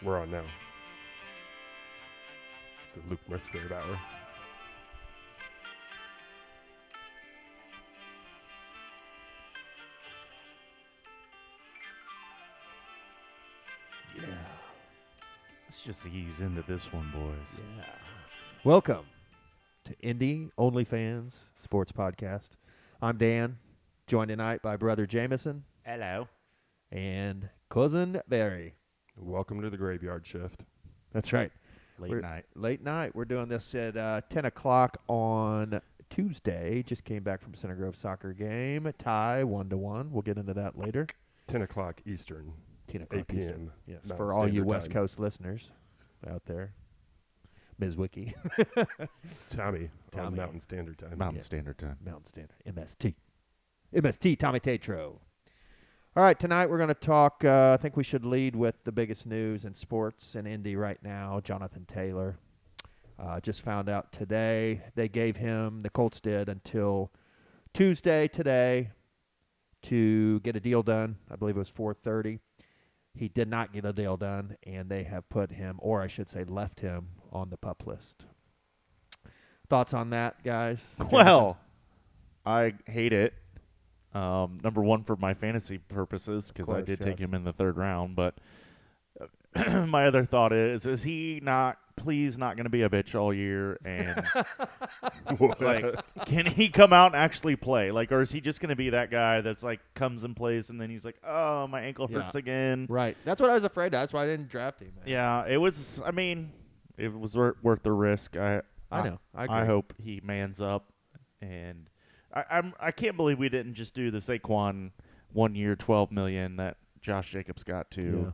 We're on now. It's a Luke Musgrave hour. Yeah. Let's just ease into this one, boys. Yeah. Welcome to Indy Only Fans Sports Podcast. I'm Dan, joined tonight by brother Jameson Hello. and cousin Barry. Welcome to the graveyard shift. That's right. Late night. Late night. We're doing this at 10 o'clock on Tuesday. Just came back from Center Grove soccer game. Tie 1-1. We'll get into that later. 10 o'clock Eastern. 10 o'clock 8 Eastern. p.m. Yes, Mountain for all you Standard West Time. Coast listeners out there. Ms. Wiki. Tommy on Tommy. Mountain Standard Time. Mountain Standard Time. Mountain Standard. MST. MST, Tommy Tatro. All right, tonight we're going to talk, I think we should lead with the biggest news in sports and Indy right now, Jonathan Taylor. Just found out today they gave him, the Colts did, until Tuesday today to get a deal done. I believe it was 4:30. He did not get a deal done, and they have put him, or I should say left him, on the PUP list. Thoughts on that, guys? Well, I hate it. Number one for my fantasy purposes because I course, did yes. take him in the third round. But my other thought is he please not going to be a bitch all year? And like, can he come out and actually play? Like, or is he just going to be that guy that's like comes and plays and then he's like, oh, my ankle hurts again? Right. That's what I was afraid of. That's why I didn't draft him. Man. Yeah, it was. I mean, it was worth the risk. I know. I agree. I hope he mans up, and I can't believe we didn't just do the Saquon 1 year, $12 million that Josh Jacobs got to,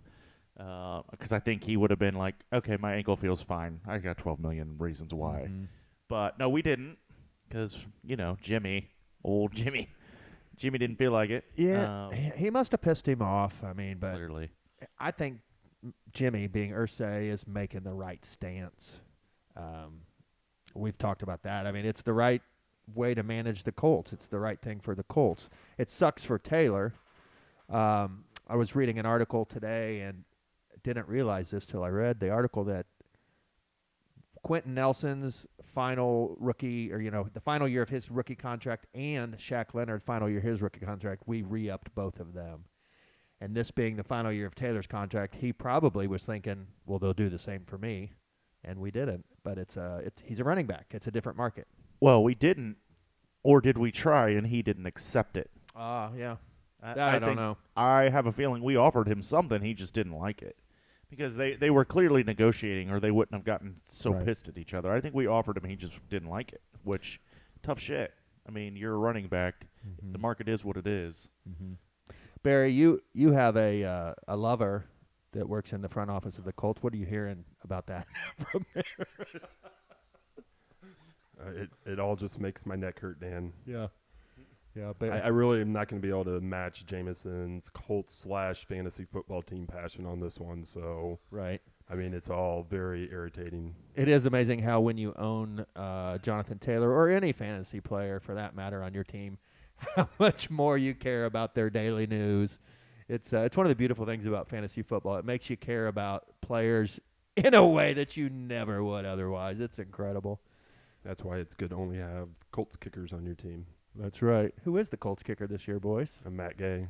because I think he would have been like, okay, my ankle feels fine. I got 12 million reasons why, but no, we didn't, because old Jimmy didn't feel like it. Yeah, he must have pissed him off. I mean, but Clearly, I think Jimmy, being Irsay, is making the right stance. We've talked about that. I mean, it's the right way to manage the Colts. It's the right thing for the Colts. It sucks for Taylor. I was reading an article today and didn't realize this till I read the article that Quentin Nelson's final rookie, or the final year of his rookie contract, and Shaq Leonard's final year of his rookie contract, we re-upped both of them. And this being the final year of Taylor's contract, he probably was thinking, well, they'll do the same for me. And we didn't. But he's a running back. It's a different market. well, we didn't, or did we try and he didn't accept it? Yeah. I don't think- know. I have a feeling we offered him something. He just didn't like it. Because they were clearly negotiating, or they wouldn't have gotten so Right. pissed at each other. I think we offered him. He just didn't like it, which, tough shit. I mean, you're a running back. Mm-hmm. The market is what it is. Barry, you have a lover that works in the front office of the Colts. What are you hearing about that from there? It all just makes my neck hurt, Dan. Yeah. Yeah, I really am not going to be able to match Jameson's Colts/fantasy football team passion on this one. So, right. I mean, it's all very irritating. It is amazing how when you own Jonathan Taylor, or any fantasy player for that matter on your team, how much more you care about their daily news. It's one of the beautiful things about fantasy football. It makes you care about players in a way that you never would otherwise. It's incredible. That's why it's good to only have Colts kickers on your team. That's right. Who is the Colts kicker this year, boys? I'm Matt Gay.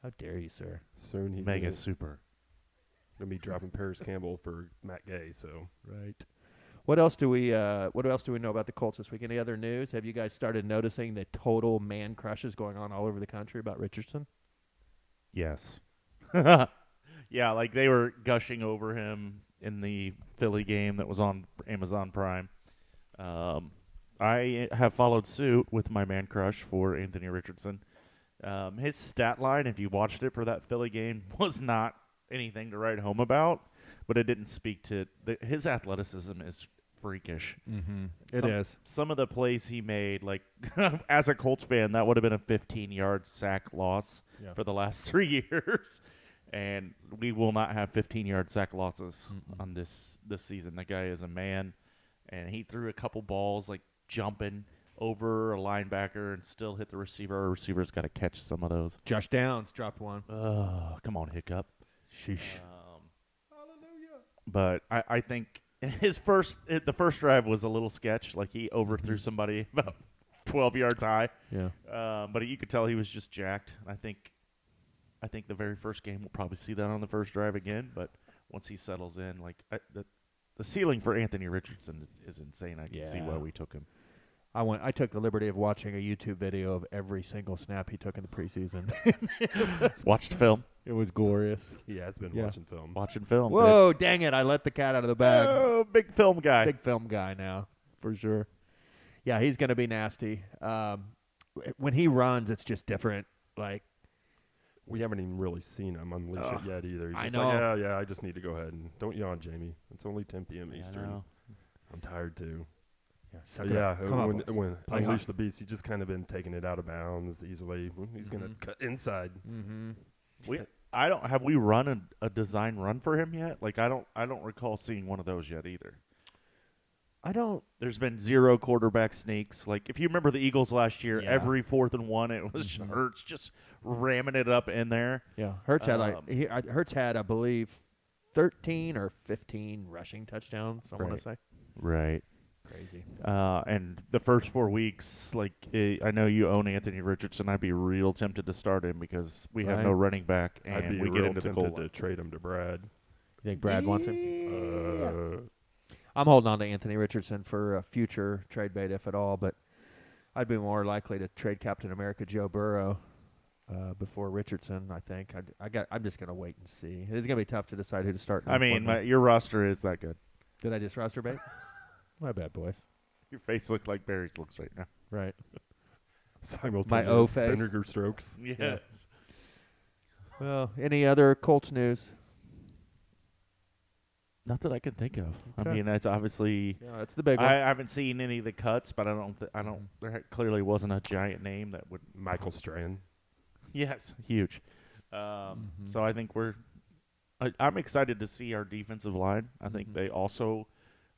How dare you, sir? Soon he's Mega going super. to be dropping Paris Campbell for Matt Gay. So Right. What else do we know about the Colts this week? Any other news? Have you guys started noticing the total man crushes going on all over the country about Richardson? Yes. Yeah, like they were gushing over him in the Philly game that was on Amazon Prime. I have followed suit with my man crush for Anthony Richardson. His stat line, if you watched it for that Philly game, was not anything to write home about, but it didn't speak to his athleticism is freakish. Mm-hmm. Some of the plays he made, like as a Colts fan, that would have been a 15-yard sack loss for the last 3 years, and we will not have 15-yard sack losses on this season. That guy is a man, and he threw a couple balls like jumping over a linebacker and still hit the receiver. Our receiver's got to catch some of those. Josh Downs dropped one. Come on, Hiccup. Sheesh. But I think the first drive was a little sketch. Like he overthrew somebody about 12 yards high. Yeah. But you could tell he was just jacked. I think the very first game we'll probably see that on the first drive again. But once he settles in, like the ceiling for Anthony Richardson is insane. I can see why we took him. I took the liberty of watching a YouTube video of every single snap he took in the preseason. Watched film. It was glorious. He has been watching film. Watching film. Whoa, dang it. I let the cat out of the bag. Oh, big film guy. Big film guy now, for sure. Yeah, he's going to be nasty. When he runs, it's just different. Like, we haven't even really seen him unleash it yet either. He's I just know. like, yeah, I just need to go ahead and don't yawn, Jamie. It's only 10 p.m. Eastern. I'm tired too. Yeah, when Play Unleash hard. the Beast, he's just kind of been taking it out of bounds easily. He's going to cut inside. Have we run a design run for him yet? Like I don't recall seeing one of those yet either. There's been 0 quarterback sneaks. Like if you remember the Eagles last year, every 4th and 1, it was Hurts just ramming it up in there. Yeah, Hurts had I believe 13 or 15 rushing touchdowns. I want to say. Right. Crazy. And the first 4 weeks, like I know you own Anthony Richardson. I'd be real tempted to start him because we have no running back, and I'd be we get into the goal tempted to line. trade him to Brad. You think Brad wants him? I'm holding on to Anthony Richardson for a future trade bait, if at all. But I'd be more likely to trade Captain America Joe Burrow before Richardson. I think I'm just gonna wait and see. It's gonna be tough to decide who to start. I mean, your roster is that good. Did I just roster bait? My bad, boys. Your face looks like Barry's looks right now. Right. Simultaneous My O face. vinegar strokes. Yes. Well, any other Colts news? Not that I can think of. Okay. I mean, that's obviously. Yeah, that's the big one. I haven't seen any of the cuts, but I don't. There clearly wasn't a giant name that would. Michael Strahan. Yes, huge. So I think I'm excited to see our defensive line. I think they also,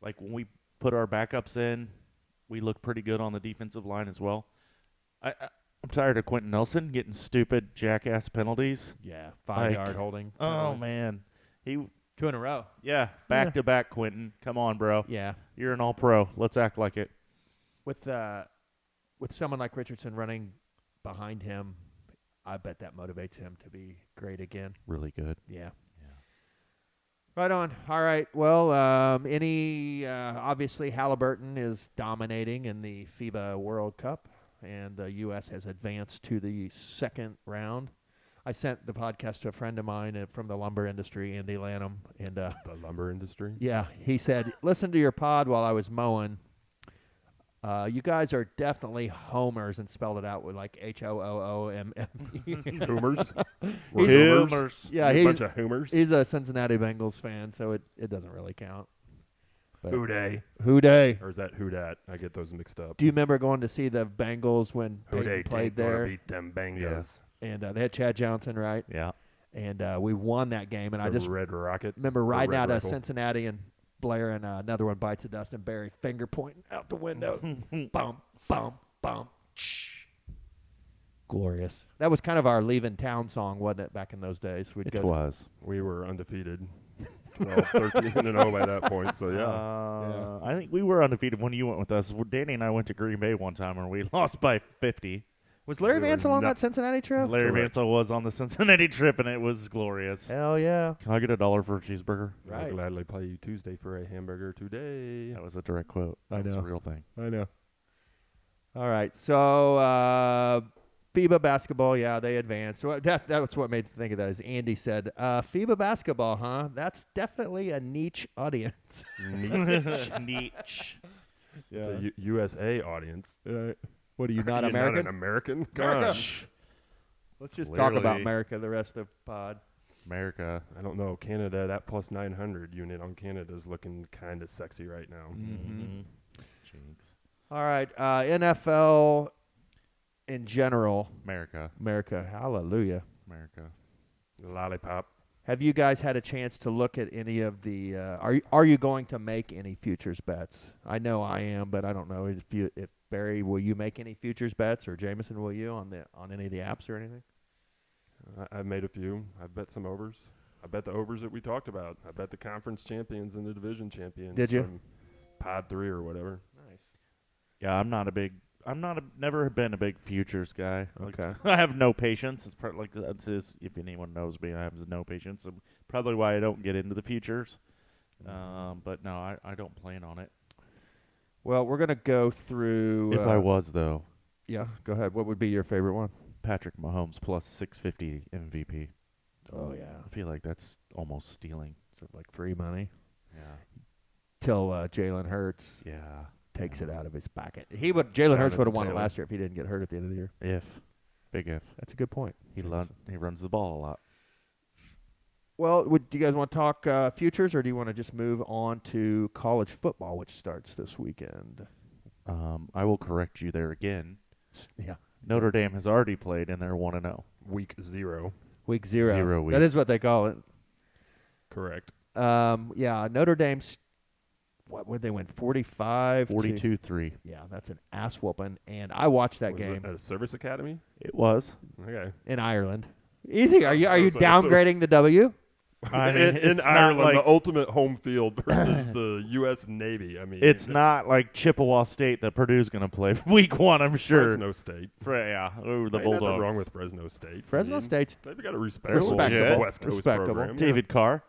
like when we put our backups in, we look pretty good on the defensive line as well. I'm tired of Quentin Nelson getting stupid jackass penalties. Yeah, 5-yard holding. Oh man, 2 in a row. Yeah, back to back, Quentin. Come on, bro. Yeah, You're an All-Pro. Let's act like it. with someone like Richardson running behind him, I bet that motivates him to be great again. Really good. Yeah. Right on. All right. Well, obviously Halliburton is dominating in the FIBA World Cup, and the U.S. has advanced to the second round. I sent the podcast to a friend of mine from the lumber industry, Indy Lanham, and The lumber industry. yeah, he said, listen to your pod while I was mowing. You guys are definitely homers, and spelled it out with like HOOOMME. Hoomers. He's- Hoomers. Yeah, a bunch of hoomers. he's a Cincinnati Bengals fan, so it doesn't really count. But Who day? Who day? Or is that who dat? I get those mixed up. Do you remember going to see the Bengals when Who Peyton day played there? beat them Bengals. Yes. And they had Chad Johnson, right? Yeah. And we won that game. And I just Red Rocket. remember or riding Red out of Rifle. Cincinnati and Blair, and another one bites the dust, and Barry finger pointing out the window. Bum, bum, bum. Shh. Glorious. That was kind of our leaving town song, wasn't it, back in those days? We'd It was. We were undefeated. 12, 13, and 0 by that point. So, yeah. I think we were undefeated when you went with us. Well, Danny and I went to Green Bay one time where we lost by 50. Was Larry We were Mansell on not- that Cincinnati trip? Larry Correct. Mansell was on the Cincinnati trip, and it was glorious. Hell yeah. Can I get $1 for a cheeseburger? Right. I'll gladly pay you Tuesday for a hamburger today. That was a direct quote. I That was know. a real thing. I know. All right. So, FIBA basketball, yeah, they advanced. So that's what made me think of that. Is Andy said, FIBA basketball, huh? That's definitely a niche audience. Niche. It's a USA audience. What are you, not You're American? Not an American? Gosh. Let's just talk about Clearly. America the rest of the pod. America. I don't know. Canada, that plus 900 unit on Canada is looking kind of sexy right now. Mm-hmm. Jinx. All right. NFL in general. America. America. Hallelujah. America. Lollipop. Have you guys had a chance to look at any of the? Are you going to make any futures bets? I know I am, but I don't know if Barry, will you make any futures bets, or Jameson, will you on any of the apps or anything? I've made a few. I've bet some overs. I bet the overs that we talked about. I bet the conference champions and the division champions. Did you? From Pod 3 or whatever. Nice. Yeah, never been a big futures guy. Okay. I have no patience. It's if anyone knows me, I have no patience. Probably why I don't get into the futures. But no, I don't plan on it. Well, we're going to go through. If I was, though. Yeah, go ahead. What would be your favorite one? Patrick Mahomes plus 650 MVP. Oh, yeah. I feel like that's almost stealing. Is it like free money? Yeah. Till Jalen Hurts Yeah. takes it out of his pocket. Jalen Hurts would have won it Taylor. last year if he didn't get hurt at the end of the year. Big if. That's a good point. He runs the ball a lot. Well, do you guys want to talk futures, or do you want to just move on to college football, which starts this weekend? I will correct you there again. Yeah. Notre Dame has already played, and they're 1-0. Week 0. Week 0. 0 week. That is what they call it. Correct. Yeah, Notre Dame's, what would they win, 45? 42-3. Yeah, that's an ass whooping, and I watched that Was game it at a service academy? It was. Okay. in Ireland. Easy. Are you So- downgrading the W? I mean, in it's Ireland, not like, the ultimate home field versus the U.S. Navy. I mean, it's not like Chippewa State that Purdue's going to play week 1, I'm sure. Fresno State. Yeah, over the Ain't Bulldogs. nothing wrong with Fresno State. Fresno I mean, State's they've got a respectable Respectable. West Coast Respectable. program. David Carr,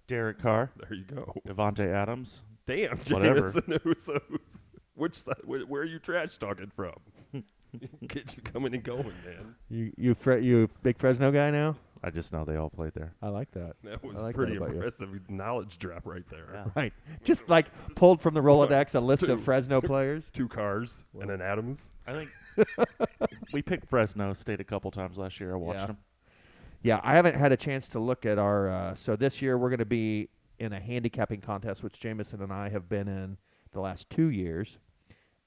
Derek Carr, There you go. Devontae Adams. Damn, Whatever. Jameson. Which side? Where are you trash talking from? Get you coming and going, man. you a big Fresno guy now? I just know they all played there. I like that. That was I like pretty that about you. impressive knowledge drop right there. Yeah. Right. Just like pulled from the Rolodex a list Two. of Fresno players. 2 cars and an Adams. I think we picked Fresno State a couple times last year. I watched them. Yeah, I haven't had a chance to look at our. So this year we're going to be in a handicapping contest, which Jameson and I have been in the last 2 years.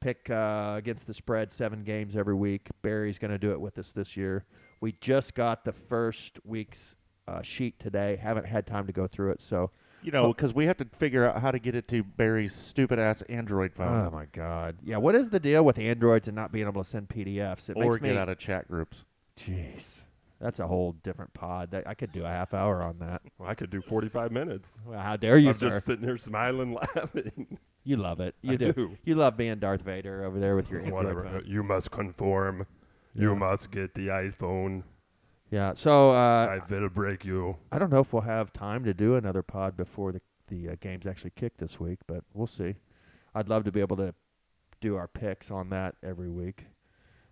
Pick against the spread 7 games every week. Barry's going to do it with us this year. We just got the first week's sheet today. Haven't had time to go through it, so. You know, because we have to figure out how to get it to Barry's stupid-ass Android phone. Oh, my God. Yeah, what is the deal with Androids and not being able to send PDFs? It or makes me, get out of chat groups. Jeez. That's a whole different pod. I could do a half hour on that. Well, I could do 45 minutes. Well, how dare you, I'm sir? just sitting here smiling, laughing. You love it. You I do. do. You love being Darth Vader over there with your Android Whatever. phone. You must conform. You must get the iPhone. Yeah, so I will break you. I don't know if we'll have time to do another pod before the games actually kick this week, but we'll see. I'd love to be able to do our picks on that every week.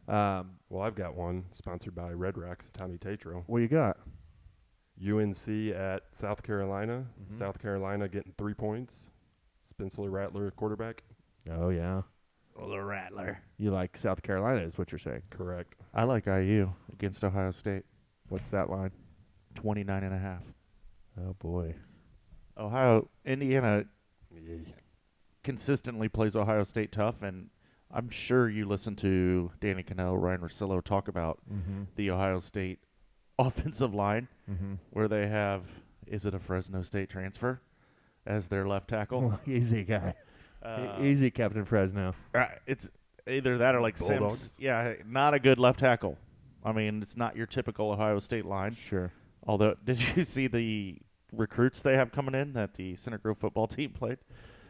Well, I've got one sponsored by Red Rocks, Tommy Tatro. What you got? UNC at South Carolina. Mhm. South Carolina getting 3 points. Spencer Rattler, quarterback. Oh, yeah. Oh, the Rattler. You like South Carolina is what you're saying. Correct. I like IU against Ohio State. What's that line? 29.5. Oh, boy. Indiana Yeah. consistently plays Ohio State tough, and I'm sure you listen to Danny Cano, Ryan Russillo talk about Mm-hmm. the Ohio State offensive line, Mm-hmm. where they have, is it a Fresno State transfer as their left tackle? Easy guy. Uh, Easy, Captain Fresno. It's either that or like Bulldogs. Sims. Yeah, not a good left tackle. I mean, it's not your typical Ohio State line. Sure. Although, did you see the recruits they have coming in that the Center Grove football team played?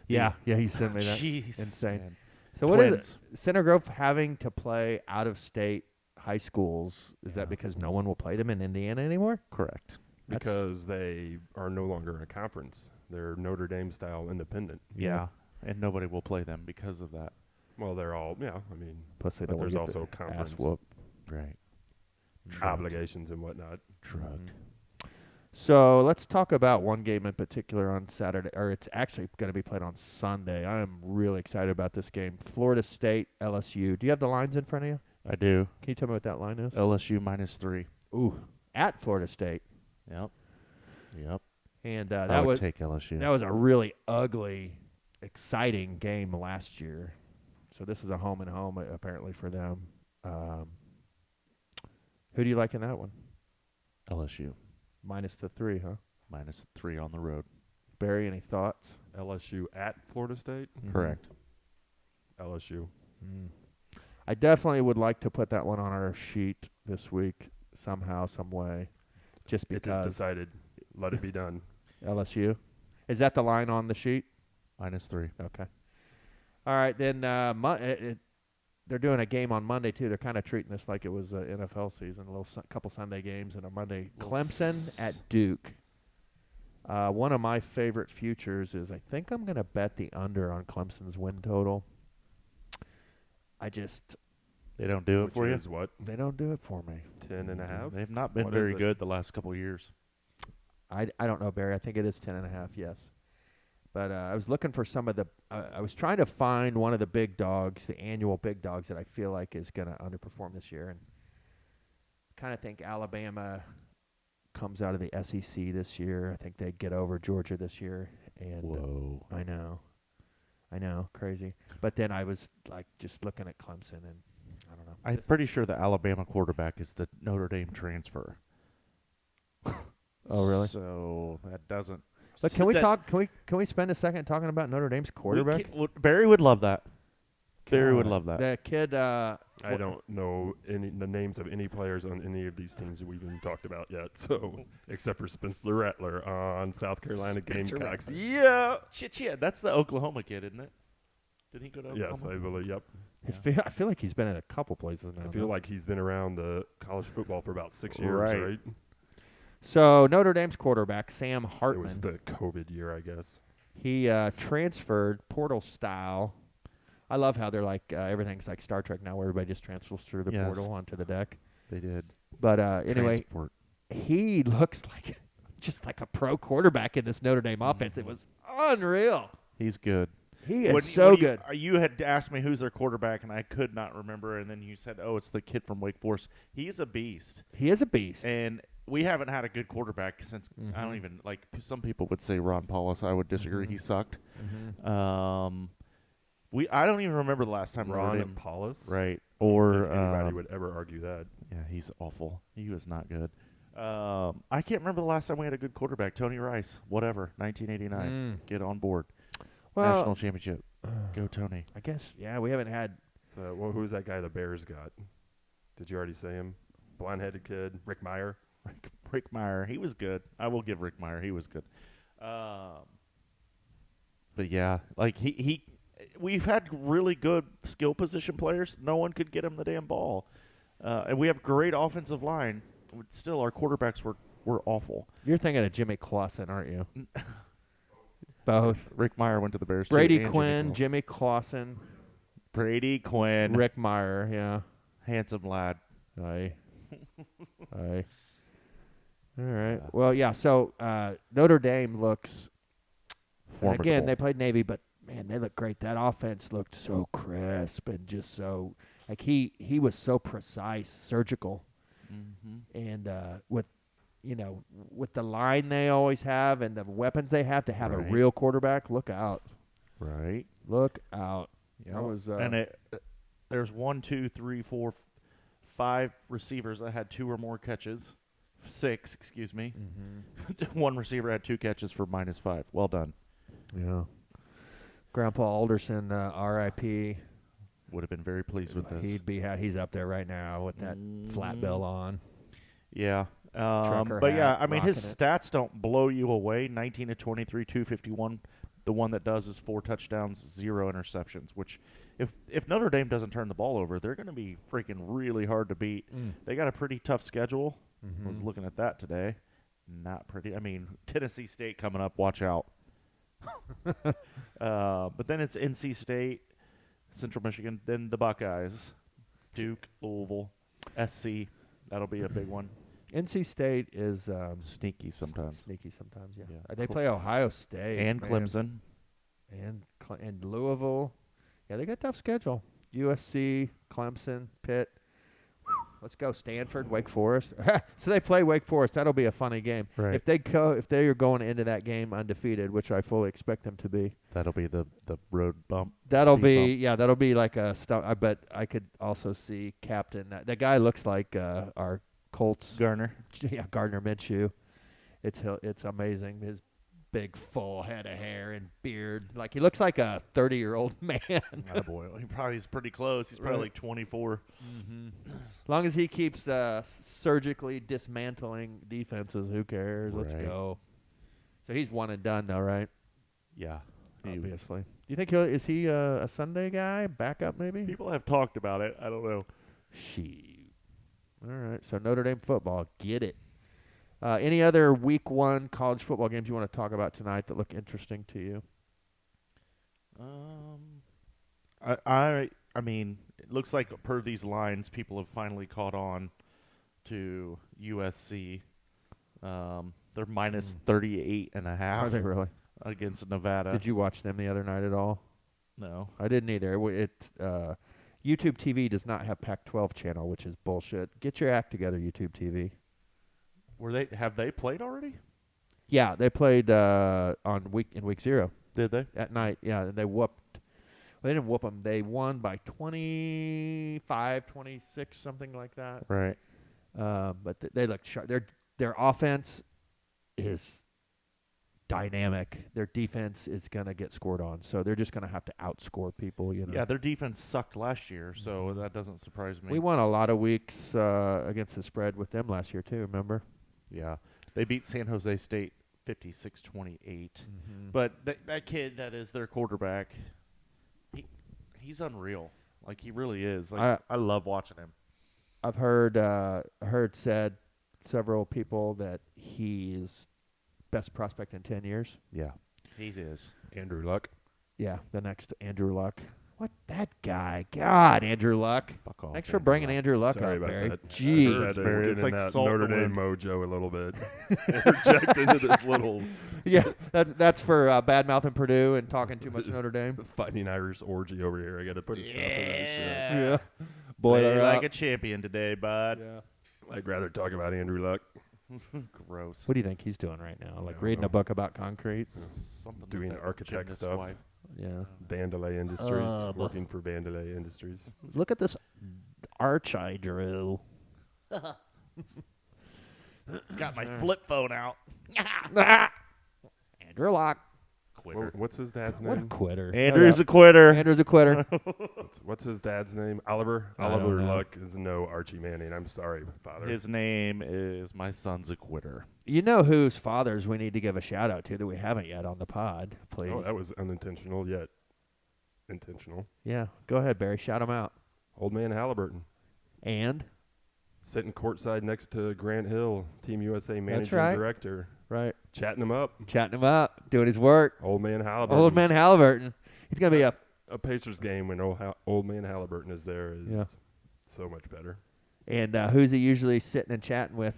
Yeah, he sent me that. Jeez, Insane. man. So what is Twins. it? Center Grove having to play out-of-state high schools, is that because no one will play them in Indiana anymore? Correct. Because they are no longer a conference. They're Notre Dame style independent. Yeah, and nobody will play them because of that. Well, they're all, I mean, Plus they but don't there's want to also get their ass conference whooped. Right. obligations and whatnot. Drugged. So let's talk about one game in particular on Saturday, or it's actually going to be played on Sunday. I am really excited about this game. Florida State, LSU. Do you have the lines in front of you? I do. Can you tell me what that line is? LSU -3. Ooh, at Florida State. Yep. Yep. And I that would was take LSU. that was a really ugly, exciting game last year. So this is a home and home apparently for them. Who do you like in that one? LSU Minus the 3, huh? -3 on the road. Barry, any thoughts? LSU at Florida State. Correct. LSU. I definitely would like to put that one on our sheet this week somehow, some way, just It just because. decided Let it be done. LSU. Is that the line on the sheet? -3. Okay. All right, then they're doing a game on Monday, too. They're kind of treating this like it was an NFL season, couple Sunday games and a Monday. Clemson at Duke. One of my favorite futures is I think I'm going to bet the under on Clemson's win total. They don't do it for you? Which is what? They don't do it for me. 10.5? They've not been What very is it? good the last couple of years. I don't know, Barry. I think it is 10.5, yes. But I was looking for some of the I was trying to find one of the big dogs, the annual big dogs that I feel like is going to underperform this year. And kind of think Alabama comes out of the SEC this year. I think they get over Georgia this year. And Whoa. I know, crazy. But then I was like just looking at Clemson, and I don't know. I'm pretty sure the Alabama quarterback is the Notre Dame transfer. Oh, really? So that doesn't. But can we talk? Can we spend a second talking about Notre Dame's quarterback? Barry would love that. Barry would love that. The kid. I don't know the names of any players on any of these teams we've even talked about yet. So, except for Spencer Rattler on South Carolina Gamecocks. Yeah. Shit. That's the Oklahoma kid, isn't it? Did he go to Oklahoma? Yes, I believe. Yep. I feel like he's been in a couple places now. I feel like he's been around the college football for about 6 years, right? So Notre Dame's quarterback, Sam Hartman. It was the COVID year, I guess. He transferred portal style. I love how they're like everything's like Star Trek now, where everybody just transfers through the portal onto the deck. They did. But anyway, Transport. he looks like just like a pro quarterback in this Notre Dame offense. It was unreal. He's good. He is so good. You had asked me who's their quarterback, and I could not remember, and then you said, oh, it's the kid from Wake Forest. He's a beast. He is a beast. And we haven't had a good quarterback since, I don't even, like, some people would say Ron Paulus. I would disagree. He sucked. I don't even remember the last time Ron Paulus? Right. I Or don't think anybody would ever argue that. Yeah, he's awful. He was not good. I can't remember the last time we had a good quarterback. Tony Rice, whatever, 1989. Get on board. Well, National championship. Go Tony. I guess, yeah, we haven't had. So, who's that guy the Bears got? Did you already say him? Blonde-headed kid, Rick Meyer. Rick Meyer, he was good. I will give Rick Meyer, he was good. But yeah, like we've had really good skill position players. No one could get him the damn ball, and we have great offensive line. Still, our quarterbacks were awful. You're thinking of Jimmy Clausen, aren't you? Both. Rick Meyer went to the Bears. Brady too, Quinn, Jimmy Clausen, Brady Quinn, Rick Meyer. Yeah. handsome lad. Aye. Aye. All right. Well, yeah. So Notre Dame looks. Again, they played Navy, but man, they look great. That offense looked so crisp and just so like he was so precise, surgical, and with the line they always have and the weapons they have to have a real quarterback. Look out! Right. Look out! Yep. That was and there's 1, 2, 3, 4, 5 receivers that had 2 or more catches. 6, excuse me. One receiver had 2 catches for -5. Well done. Yeah. Grandpa Alderson, R.I.P. Would have been very pleased with this. He's up there right now with that flat bill on. Yeah. Trucker but hat, yeah, I mean his rocking it. stats don't blow you away. 19 to 23, 251. The one that does is 4 touchdowns, 0 interceptions. Which, if Notre Dame doesn't turn the ball over, they're going to be freaking really hard to beat. They got a pretty tough schedule. I was looking at that today. Not pretty. I mean, Tennessee State coming up. Watch out. But then it's NC State, Central Michigan, then the Buckeyes, Duke, Louisville, SC. That'll be a big one. NC State is Sneaky sometimes. Yeah. They play Ohio State And man. Clemson. and Louisville. Yeah, they got a tough schedule. USC, Clemson, Pitt. Let's go Stanford, Wake Forest. So they play Wake Forest. That'll be a funny game. Right. If they are going into that game undefeated, which I fully expect them to be. That'll be the road bump. That'll speed be bump. that'll be like a stuff. I bet I could also see Captain. That guy looks like our Colts. Garner. Yeah, Gardner Minshew. It's amazing. His big full head of hair and beard. Like he looks like a 30-year-old man. Attaboy. He's pretty close. He's probably like 24. Mm-hmm. As long as he keeps surgically dismantling defenses, who cares? Let's Right. go. So he's one and done, though, right? Yeah. Obviously. Do you think is he a Sunday guy? Backup, maybe? People have talked about it. I don't know. Shoot. All right. So Notre Dame football, get it. Any other Week 1 college football games you want to talk about tonight that look interesting to you? I mean, it looks like per these lines, people have finally caught on to USC. They're minus 38.5. Are they really? Against Nevada. Did you watch them the other night at all? No. I didn't either. YouTube TV does not have Pac-12 channel, which is bullshit. Get your act together, YouTube TV. Have they played already? Yeah, they played in week 0 Did they? at night. Yeah, and they whooped. Well, they didn't whoop them. They won by 25, 26, something like that. Right. But they look sharp. Their offense is dynamic. Their defense is going to get scored on. So they're just going to have to outscore people, you know. Yeah, their defense sucked last year, so that doesn't surprise me. We won a lot of weeks against the spread with them last year too, remember? Yeah. They beat San Jose State 56-28. Mm-hmm. But that kid that is their quarterback, he's unreal. Like, he really is. Like, I love watching him. I've heard said several people that he is best prospect in 10 years. Yeah, he is. Andrew Luck. Yeah, the next Andrew Luck. What, that guy? God, Andrew Luck. Fuck off. Thanks for bringing Andrew Luck Sorry up, about Barry. that. Jeez. I just had to Barry, get it's in like that salt Notre in the Dame wind. mojo a little bit. Interject into this little Yeah, that's for bad-mouthing Purdue and talking too much Notre Dame. Fighting Irish orgy over here. I got to put a stop to that shit. Yeah. Boiler Play up. like a champion today, bud. Yeah. I'd rather talk about Andrew Luck. Gross. What do you think he's doing right now? Like don't reading know. a book about concrete? Something Doing with that architect gymnast stuff. wife. Yeah. Vandalay Industries. Working for Vandalay Industries. Look at this arch I drew. Got my flip phone out. Andrew Luck. Quitter. What's his dad's What a name? quitter. Andrew's a quitter. Andrew's a quitter. What's his dad's name? Oliver? I don't Oliver know. Luck is no Archie Manning. I'm sorry, father. His name is My Son's a Quitter. You know whose fathers we need to give a shout out to that we haven't yet on the pod, please. Oh, that was unintentional yet intentional. Yeah, go ahead, Barry. Shout him out. Old man Halliburton. And Sitting courtside next to Grant Hill, Team USA managing right. director. right, Chatting him up. chatting him up, doing his work. Old man Halliburton. Old man Halliburton. He's gonna be up. A Pacers game when old man Halliburton is there is Yeah. so much better. And who's he usually sitting and chatting with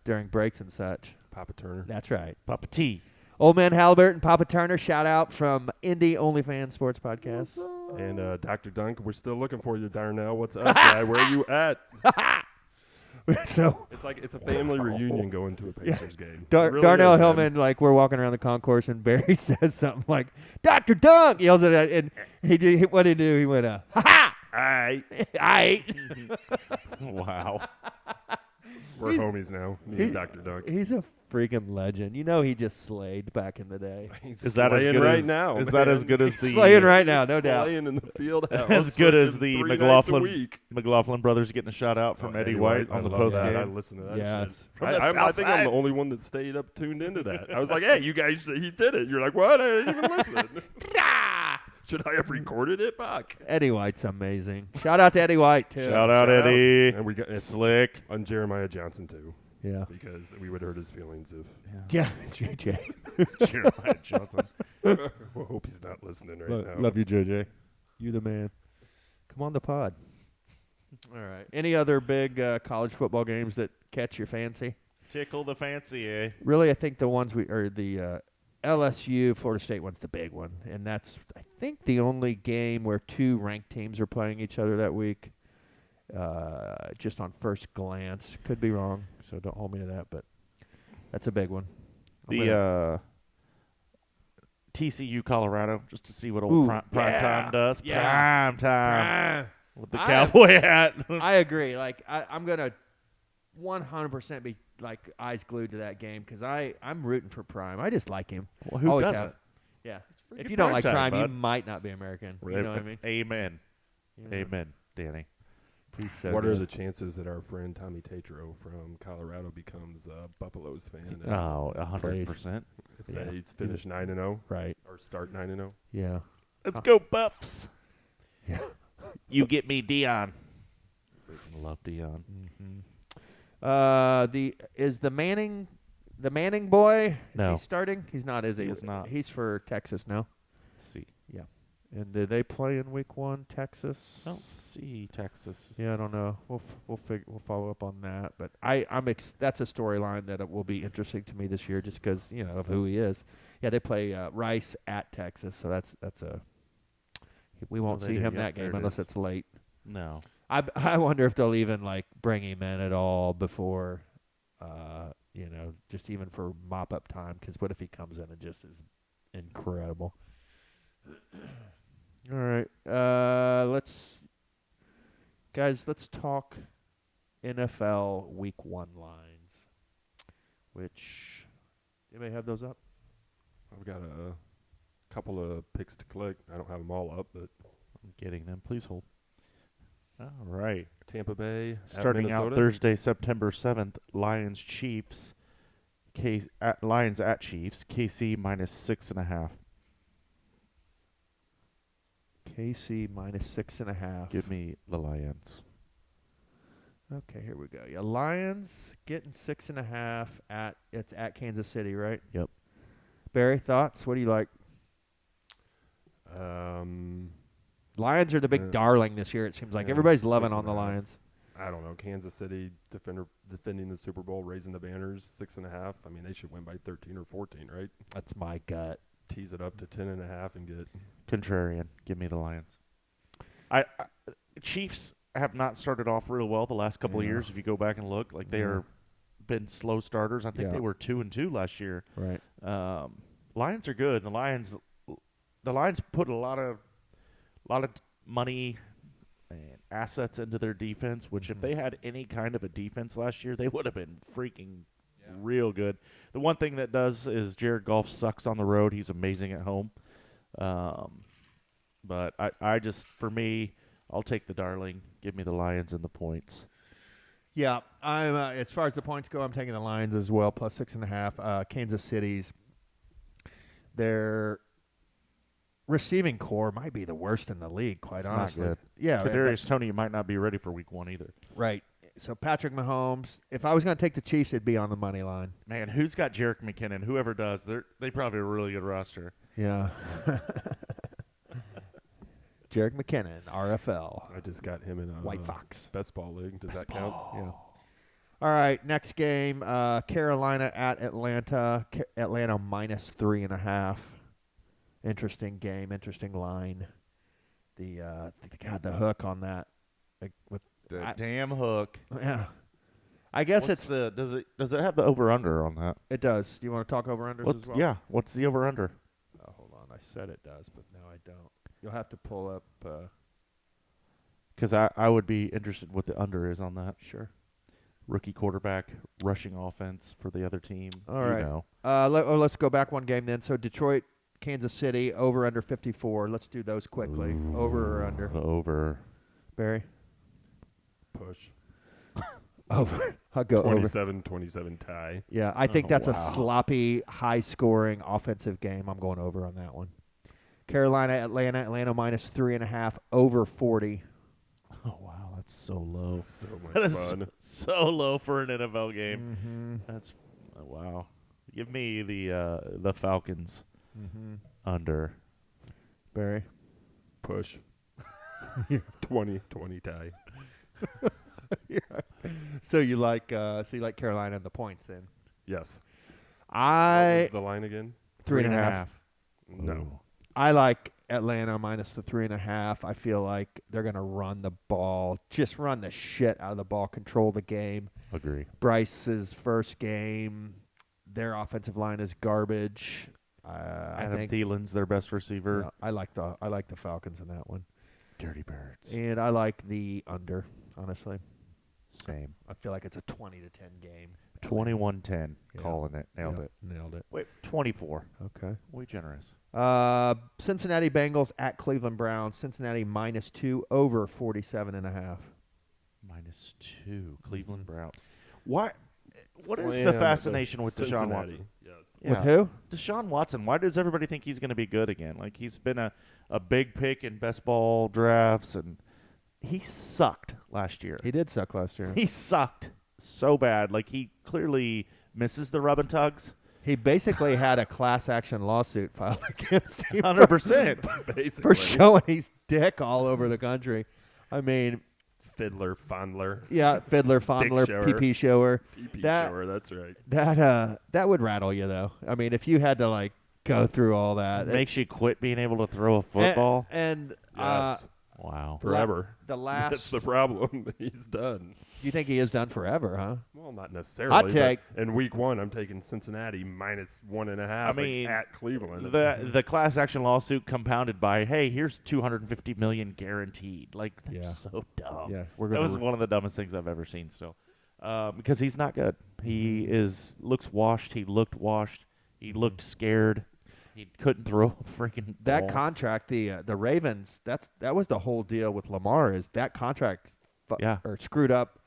during breaks and such? Papa Turner. That's right. Papa T. Old man Halliburton, Papa Turner. Shout out from Indy Only Fans Sports Podcast. And Dr. Dunk, we're still looking for you, Darnell. What's up, guy? Where are you at? So It's a family reunion going to a Pacers game. It really Darnell is, man. Hillman, like we're walking around the concourse and Barry says something like "Dr. Dunk," yells at it, and what did he do? He went, "Ha ha!" I. Wow. We're homies now. Me and Dr. Dunk. He's a freaking legend. You know he just slayed back in the day. He's Is that as slaying good right as, now? Is man. that as good as the Slaying right now, no doubt. Slaying in the field house. as good as working the 3 nights a McLaughlin week. McLaughlin brothers getting a shout out from Eddie White on the I love post that. I game? listened to that Yes. shit. From the I South think I'm Side. the only one that stayed up tuned into that. I was like, hey, you guys, he did it. You're like, what? I didn't even listen. Should I have recorded it? Fuck. Eddie White's amazing. Shout out to Eddie White too. Shout out Eddie. And we got it's Slick. on Jeremiah Johnson too, Yeah. because we would hurt his feelings if. Yeah. JJ. Jeremiah Johnson. I hope he's not listening right now. Love you, JJ. You the man. Come on the pod. All right. Any other big college football games that catch your fancy? Tickle the fancy, eh? Really, I think the ones the LSU Florida State one's the big one, and that's I think the only game where two ranked teams are playing each other that week. Just on first glance, could be wrong, so don't hold me to that, but that's a big one. The TCU Colorado, just to see what old Ooh, prime yeah, time does. yeah. Prime time with the I- cowboy hat. I agree. Like I'm gonna 100% be like eyes glued to that game because I'm rooting for Prime. I just like him. Well, who Always doesn't? have. Yeah. freaking If you don't like primetime, Prime, you bud. might not be American. You know what I mean? Amen. Yeah. Amen, Danny. He's so What are good. the chances that our friend Tommy Tatro from Colorado becomes a Buffaloes fan? Oh, 100%. If Yeah. they finish 9-0 Right. or start 9-0. Yeah. Let's go, Buffs. Yeah. You get me, Dion. Freaking love Dion. Is the Manning boy? No. Is he starting? He's not, is he? He is not. He's for Texas now. Let's see. And do they play in Week 1, Texas? I don't see Texas. Yeah, I don't know. We'll follow up on that. But that's a storyline that it will be interesting to me this year, just because of who he is. Yeah, they play Rice at Texas, so that's a. We won't they see do. him Yep, that there game it unless is. it's late. No. I wonder if they'll even bring him in at all before, just even for mop up time. Because what if he comes in and just is incredible? All right, let's talk NFL Week 1 lines. Which anybody have those up? I've got a couple of picks to click. I don't have them all up, but I'm getting them. Please hold. All right. Tampa Bay at Starting out Minnesota. Thursday, September 7th, Lions Chiefs. Lions at Chiefs. KC minus 6.5. KC minus 6.5. Give me the Lions. Okay, here we go. Yeah, Lions getting 6.5 it's at Kansas City, right? Yep. Barry, thoughts? What do you like? Lions are the big darling this year. It seems like Yeah, everybody's loving on the 6.5. Lions. I don't know. Kansas City defending the Super Bowl, raising the banners, 6.5. I mean, they should win by 13 or 14, right? That's my gut. Tease it up to 10.5 and get. Contrarian. Give me the Lions. Chiefs have not started off real well the last couple of Yeah. years. If you go back and look, they are been slow starters. I think Yeah. they were 2-2 last year. Right. Lions are good. The Lions put a lot of money and assets into their defense. Which if they had any kind of a defense last year, they would have been freaking real good. The one thing that does is Jared Goff sucks on the road. He's amazing at home. But for me, I'll take the darling. Give me the Lions and the points. Yeah, I'm. As far as the points go, I'm taking the Lions as well, plus 6.5. Kansas City's their receiving core might be the worst in the league, quite It's honestly. not good. Yeah, Kadarius Toney might not be ready for Week 1 either. right. So Patrick Mahomes, if I was going to take the Chiefs, it'd be on the money line. Man, who's got Jerick McKinnon? Whoever does, they probably have a really good roster. Yeah. Jerick McKinnon, RFL. I just got him in a White Fox. best ball league. Does that count? Yeah. All right, next game, Carolina at Atlanta. Atlanta minus 3.5. Interesting game, interesting line. The hook on that. Damn hook. Yeah. I guess Does it have the over under on that? it does. Do you want to talk over unders as well? Yeah. What's the over under? Oh, hold on. I said it does, but no, I don't. You'll have to pull up. Because I would be interested what the under is on that. Sure. Rookie quarterback, rushing offense for the other team. All you right. know. Let's go back one game then. So Detroit, Kansas City, over under 54. Let's do those quickly. Over or under? Over. Barry? Push. Over. I'll go over. 27-27 tie. Yeah, I think that's a wow. sloppy, high-scoring offensive game. I'm going over on that one. Carolina, Atlanta minus 3.5, over 40. Oh, wow. That's so low. So much That is fun. so low for an NFL game. Mm-hmm. That's wow. Give me the Falcons Mm-hmm. under. Barry? Push. 20-20 tie. Yeah. So you like Carolina and the points then? Yes. What I was the line again? 3.5. No. I like Atlanta minus the 3.5. I feel like they're going to run the ball, just run the shit out of the ball, control the game. Agree. Bryce's first game, their offensive line is garbage. I Adam think Thielen's their best receiver. yeah, I like the Falcons in that one, Dirty Birds. and I like the under. Honestly, Same. I feel like it's a 20-10 game. 21-10. Yeah. Calling it. Nailed Yeah, it. Nailed it. Wait, 24. Okay. Way generous. Cincinnati Bengals at Cleveland Browns. Cincinnati -2 over 47.5. -2. Cleveland Mm-hmm. Browns. What is Slam the the fascination with Deshaun Cincinnati. Watson? Yeah. With who? Deshaun Watson. Why does everybody think he's going to be good again? Like, he's been a big pick in best ball drafts, and he sucked last year. He did suck last year. He sucked so bad. Like, he clearly misses the rub and tugs. He basically had a class action lawsuit filed against him 100%. Basically. for showing his dick all over the country. I mean, Fiddler, fondler, yeah, fiddler, fondler, shower. pee-pee shower. pee-pee That- shower. That's right. That would rattle you, though. I mean, if you had to, like, go through all that. It makes you quit being able to throw a football. And Yes. Wow. Forever. the last. That's the problem. He's done. You think he is done forever, huh? Well, not necessarily. Hot but take. in week 1, I'm taking Cincinnati -1.5. I mean, at Cleveland. The class action lawsuit compounded by, hey, here's $250 million guaranteed. Like, that's Yeah. so dumb. Yeah, we're That gonna. was one of the dumbest things I've ever seen. Still, because he's not good. He looks washed. He looked washed. He looked scared. He couldn't throw a freaking That ball. contract, the Ravens, that was the whole deal with Lamar. Is that contract or screwed up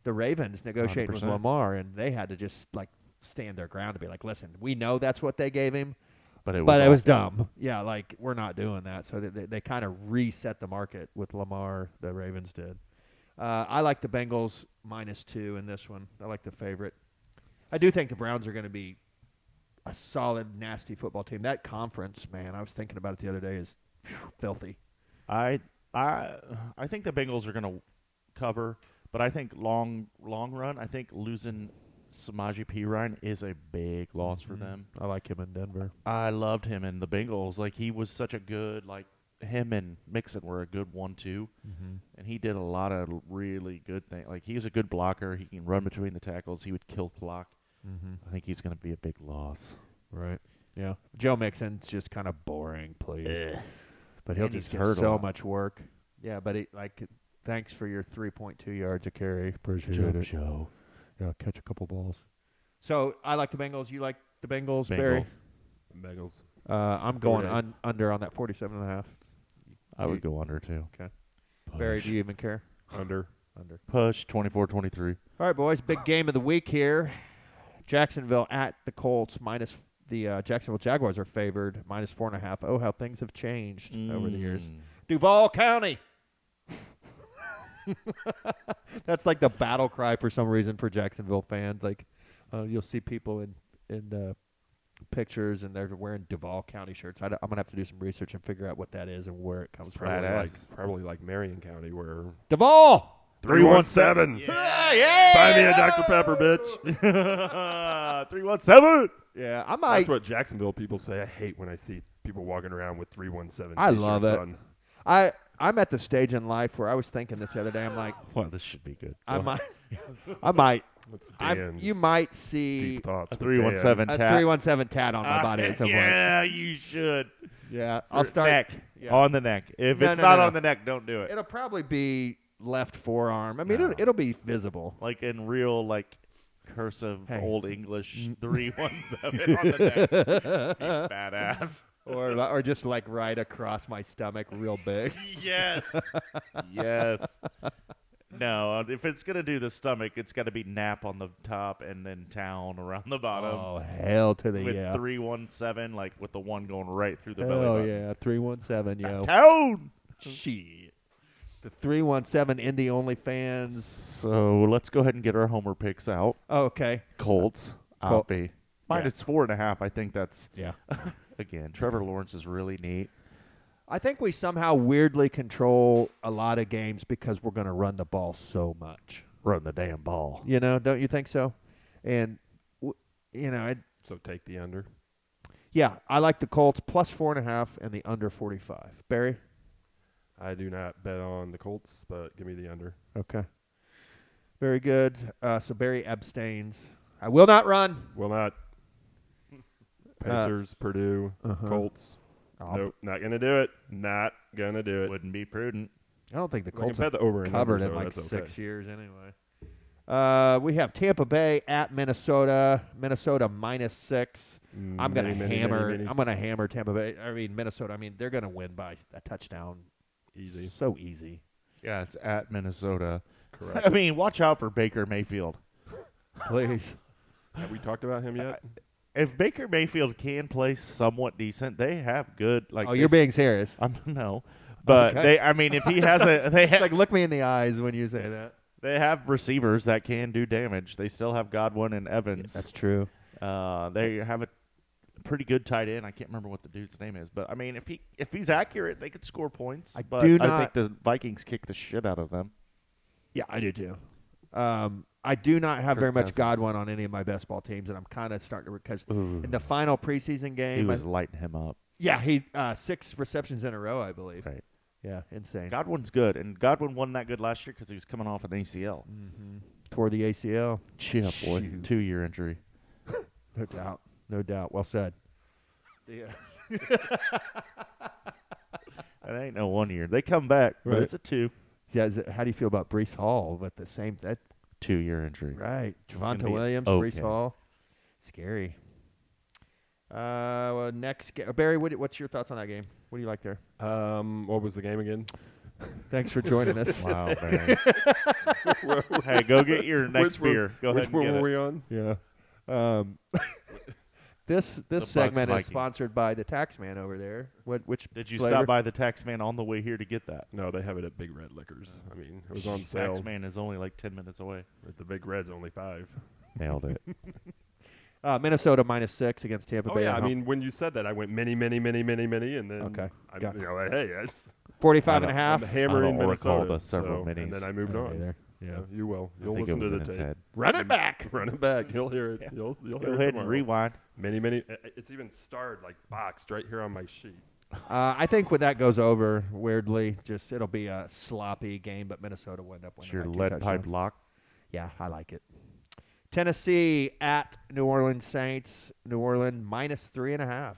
the Ravens negotiating with 100%. Lamar, and they had to just like stand their ground to be like, listen, we know that's what they gave him, but it but it was awful. dumb. Yeah, like we're not doing that. So they kind of reset the market with Lamar. The Ravens did. I like the Bengals -2 in this one. I like the favorite. I do think the Browns are going to be a solid, nasty football team. That conference, man, I was thinking about it the other day, is filthy. I think the Bengals are going to cover, but I think long run, I think losing Samaje Perine is a big loss for them. I like him in Denver. I loved him in the Bengals. Like, he was such a good, like, him and Mixon were a good 1-2, and he did a lot of really good things. Like, he's a good blocker. He can run between the tackles. He would kill clock. I think he's going to be a big loss. Right. Yeah. Joe Mixon's just kind of boring, please. But he'll And just he's get hurt a so lot. much work. Yeah, but thanks for your 3.2 yards a carry. Appreciate it. Joe. Yeah, catch a couple balls. So I like the Bengals. You like the Bengals, Barry? Bengals. I'm going 48. under on that 47.5. I would go under, too. Okay. Push. Barry, do you even care? Under. Under. Push 24-23. All right, boys. Big game of the week here. Jacksonville at the Colts. The Jacksonville Jaguars are favored -4.5. Oh, how things have changed over the years. Duval County. That's like the battle cry for some reason for Jacksonville fans. Like, you'll see people in pictures and they're wearing Duval County shirts. I'm gonna have to do some research and figure out what that is and where it comes from. Probably like Marion County, where Duval. 317. Yeah. Buy me a Dr. Pepper, bitch. 317. Yeah, I might. That's what Jacksonville people say. I hate when I see people walking around with 317. I love t-shirts it. on. I'm at the stage in life where I was thinking this the other day. I'm like, Well, this should be good. I might. What's You might see deep thoughts? A with 317 a tat. 317 tat on my body at some point. Yeah, you should. Yeah, I'll start. Neck. Yeah. On the neck. If No, it's no, not no. on the neck, don't do it. It'll probably be left forearm. I mean, No. it'll be visible. Like in real, like, cursive Hey. old English 317 on the neck. You badass. or just like right across my stomach, real big. Yes. Yes. No, if it's going to do the stomach, it's got to be nap on the top and then town around the bottom. Oh, hell to the with yeah. 317, like with the one going right through the belly Hell button. yeah, 317, yo. Town! Shit. The 317 Indy Only Fans. So let's go ahead and get our homer picks out. Oh, okay. Colts. Col- Uppy. Minus 4.5. I think that's, Yeah. again, Trevor Lawrence is really neat. I think we somehow weirdly control a lot of games because we're going to run the ball so much. Run the damn ball. You know, don't you think so? And, So take the under. yeah, I like the Colts plus 4.5 and the under 45. Barry? I do not bet on the Colts, but give me the under. Okay. Very good. So Barry abstains. I will not run. Will not. Pacers, Purdue, Uh-huh. Colts. Nope, not gonna do it. Not gonna do it. Wouldn't be prudent. I don't think the We can Colts bet have the over and covered under, in so like that's 6 okay. years anyway. We have Tampa Bay at Minnesota. Minnesota -6. I'm gonna hammer. I'm gonna hammer Tampa Bay. I mean Minnesota. I mean they're gonna win by a touchdown. Easy. So easy. Yeah, it's at Minnesota. Correct. I mean, watch out for Baker Mayfield. Please. Have we talked about him yet? If Baker Mayfield can play somewhat decent, they have good. Like, Oh, you're being serious. No, but Okay. I mean, if he has It's like look me in the eyes when you say that. they have receivers that can do damage. They still have Godwin and Evans. That's true. They have a pretty good tight end. I can't remember what the dude's name is, but I mean, if he's accurate, they could score points. I think the Vikings kick the shit out of them. Yeah, I do too. I do not have very much Cousins. Godwin on any of my best ball teams, and I'm kind of starting to because Ooh. in the final preseason game, He was lighting him up. yeah, he 6 receptions in a row, I believe. Right. Yeah, insane. Godwin's good, and Godwin wasn't that good last year because he was coming off an ACL. Toward the ACL. Yeah, boy, Shoot. 2-year injury. No doubt. No doubt. Well said. Yeah. It ain't no 1 year. They come back, but Right. it's a 2. Yeah. How do you feel about Brees Hall with the same? That 2-year injury. right. gonna Javonte be Williams, okay. Brees Hall. Scary. Well, next, Barry. What's your thoughts on that game? What do you like there? What was the game again? Thanks for joining us. Wow, man. Hey, go get your next beer. Go ahead Which and one get were it. we on? Yeah. This Bucks segment is Vikings. sponsored by the Taxman over there. Which Did you flavor? stop by the Taxman on the way here to get that? No, they have it at Big Red Liquors. I mean, it was on sale. Taxman is only like 10 minutes away. At the Big Red's only 5. Nailed it. Minnesota -6 against Tampa Oh Bay. yeah, at I home. mean, when you said that, I went many, and then Okay, I, got it. hey, it's 45 and a I half. I'm hammering I don't recall Minnesota. the several so, minis. and then I moved Okay, on. there. Yeah, you will. I You'll think listen it was to in the his tape. head. Run it back. Run it back. You'll hear it. Yeah. You'll Go hear it ahead and tomorrow. rewind. Many. It's even starred like boxed right here on my sheet. I think when that goes over, weirdly, just it'll be a sloppy game, but Minnesota will end up It's winning. your by 2 lead touchdowns. pipe lock. Yeah, I like it. Tennessee at New Orleans Saints. New Orleans -3.5.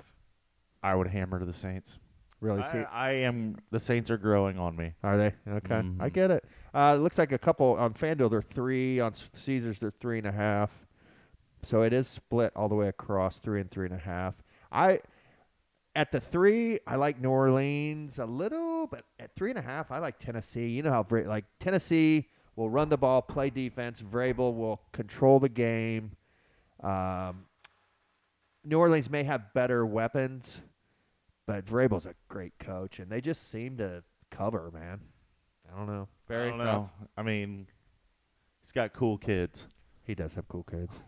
I would hammer to the Saints. Really? See, I am. The Saints are growing on me. are they? Okay, I Mhm. get it. It looks like a couple on FanDuel. They're 3 on Caesars. They're 3.5. So it is split all the way across 3 and 3.5. At the 3, I like New Orleans a little, but at 3.5, I like Tennessee. You know how Tennessee will run the ball, play defense. Vrabel will control the game. New Orleans may have better weapons, but Vrabel's a great coach, and they just seem to cover, man. I don't know. Barry, I don't know. thoughts? I mean, he's got cool kids. He does have cool kids.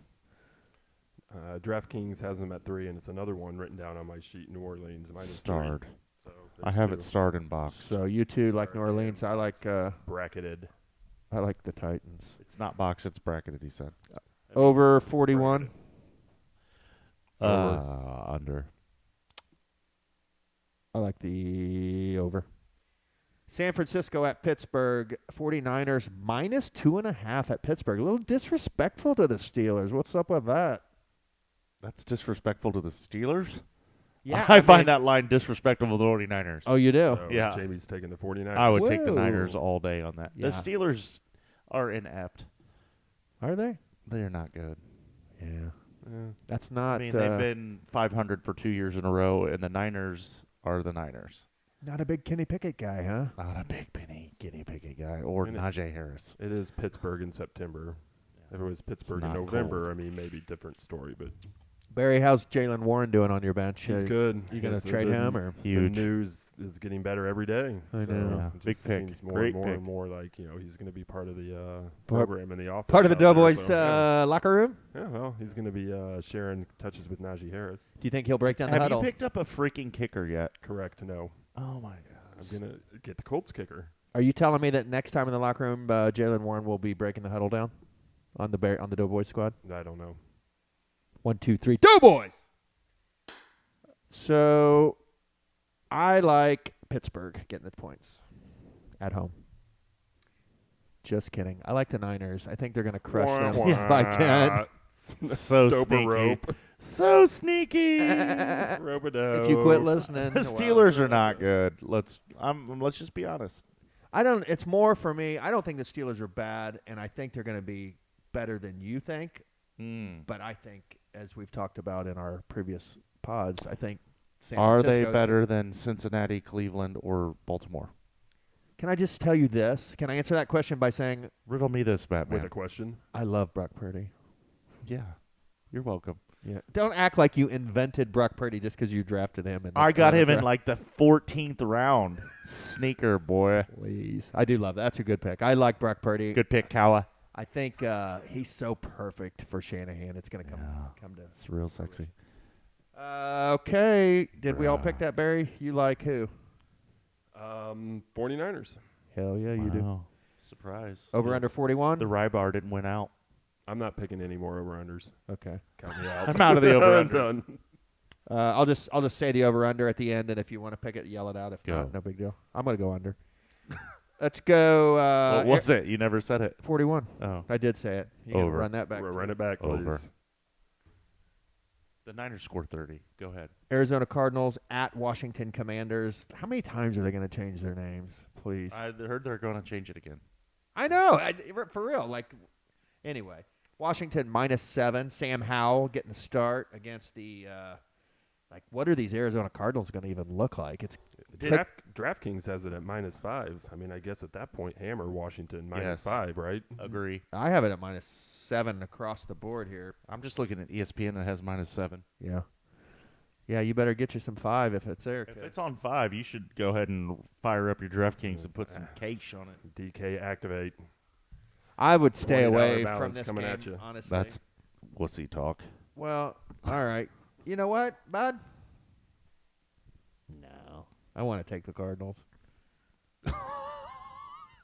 DraftKings has them at 3, and it's another one written down on my sheet. New Orleans -3. Starred. So I there's have 2 it starred in box. So you two like New Orleans. I like bracketed. the Titans. It's not box. It's bracketed. He said. Over 41. Under. I like the over. San Francisco at Pittsburgh. 49ers -2.5 at Pittsburgh. A little disrespectful to the Steelers. What's up with that? That's disrespectful to the Steelers. Yeah, I mean- find that line disrespectful to the 49ers. Oh, you do? So Yeah. Jamie's taking the 49ers. I would take the Whoa. Niners all day on that. Yeah. The Steelers are inept. Are they? They're not good. Yeah. Yeah. That's not. I mean, they've been 500 for 2 years in a row, and the Niners are the Niners. not a big Kenny Pickett guy, huh? Not a big guinea pig guy or And Najee Harris. It is Pittsburgh in September. If it was Pittsburgh in not November, cold. I mean, maybe different story, but Barry, how's Jalen Warren doing on your bench? he's good. You gonna Yes, trade him or? Huge. The news is getting better every day. I so know. Yeah. it just Big pick. seems more Great and more pick. and more like he's going to be part of the program in the office. Part of the out there, Doughboys so, yeah. locker room? Yeah, well, he's going to be sharing touches with Najee Harris. Do you think he'll break down the Have huddle? you picked up a freaking kicker yet? Correct. No, Oh my I'm god! going to get the Colts kicker. Are you telling me that next time in the locker room, Jalen Warren will be breaking the huddle down on the Doughboys squad? I don't know. 1, 2, 3, Doughboys. So, I like Pittsburgh getting the points at home. Just kidding. I like the Niners. I think they're going to crush them by 10. So Dope sneaky. rope. So sneaky. Rope-a-dope. If you quit listening, The Steelers are not good. Let's just be honest. I don't. It's more for me. I don't think the Steelers are bad, and I think they're going to be better than you think. Mm. But I think, as we've talked about in our previous pods, I think San Are they Francisco's better than Cincinnati, Cleveland, or Baltimore? Can I just tell you this? Can I answer that question by saying Riddle me this, Batman. With a question. I love Brock Purdy? Yeah, you're welcome. Yeah. Don't act like you invented Brock Purdy just because you drafted him. I got him in like the 14th round. Sneaker, boy. Please. I do love that. That's a good pick. I like Brock Purdy. Good pick, Kawa. I think he's so perfect for Shanahan. It's going to come to. It's real sexy. Okay. Did we all pick that, Barry? You like who? 49ers. Hell yeah, you do. Wow. Surprise. Over under 41? The Rybar didn't win out. I'm not picking any more over-unders. Okay. Count me out. I'm out of the over-underers. I'm done. I'll just say the over under at the end, and if you want to pick it, yell it out. If not, no big deal. I'm gonna go under. Let's go. What was it? You never said it. 41. Oh, I did say it. You can Over. run that back. Run it back, please. over. The Niners score 30. Go ahead. Arizona Cardinals at Washington Commanders. How many times are they going to change their names? Please. I heard they're going to change it again. I know. For real. Like, anyway, Washington -7. Sam Howell getting the start against the. What are these Arizona Cardinals going to even look like? It's DraftKings has it at -5. I mean, I guess at that point, hammer Washington -5, right? Agree. I have it at -7 across the board here. I'm just looking at ESPN that has -7. Yeah. Yeah, you better get you some 5 if it's there. If kid. it's on 5, you should go ahead and fire up your DraftKings and put some cash on it. DK activate. I would stay $20 away balance from this coming game, at you. honestly. That's wussy talk. Well, all right. You know what, bud? No. I want to take the Cardinals.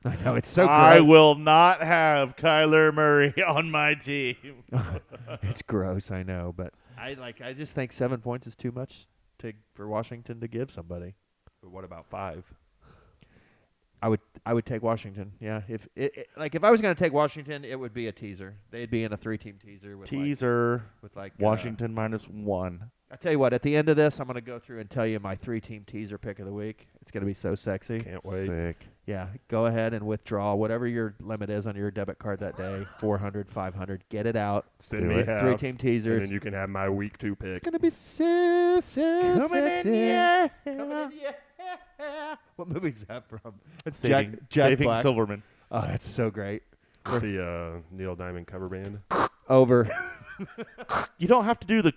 I know, it's so I gross. will not have Kyler Murray on my team. It's gross, I know, but I just think 7 points is too much for Washington to give somebody. But what about 5? I would take Washington. Yeah, if I was going to take Washington, it would be a teaser. They'd be in a 3-team teaser with Washington -1. I tell you what, at the end of this, I'm going to go through and tell you my 3-team teaser pick of the week. It's going to be so sexy. Can't wait. Sick. Yeah, go ahead and withdraw whatever your limit is on your debit card that day. 400, 500, get it out. Send me half. 3-team teasers. And then you can have my week 2 pick. It's going to be so Coming sexy. in, yeah. Coming in, yeah. What movie's that from? It's Saving Jack Black. Silverman. Oh, that's so great. The Neil Diamond cover band. Over. You don't have to do the.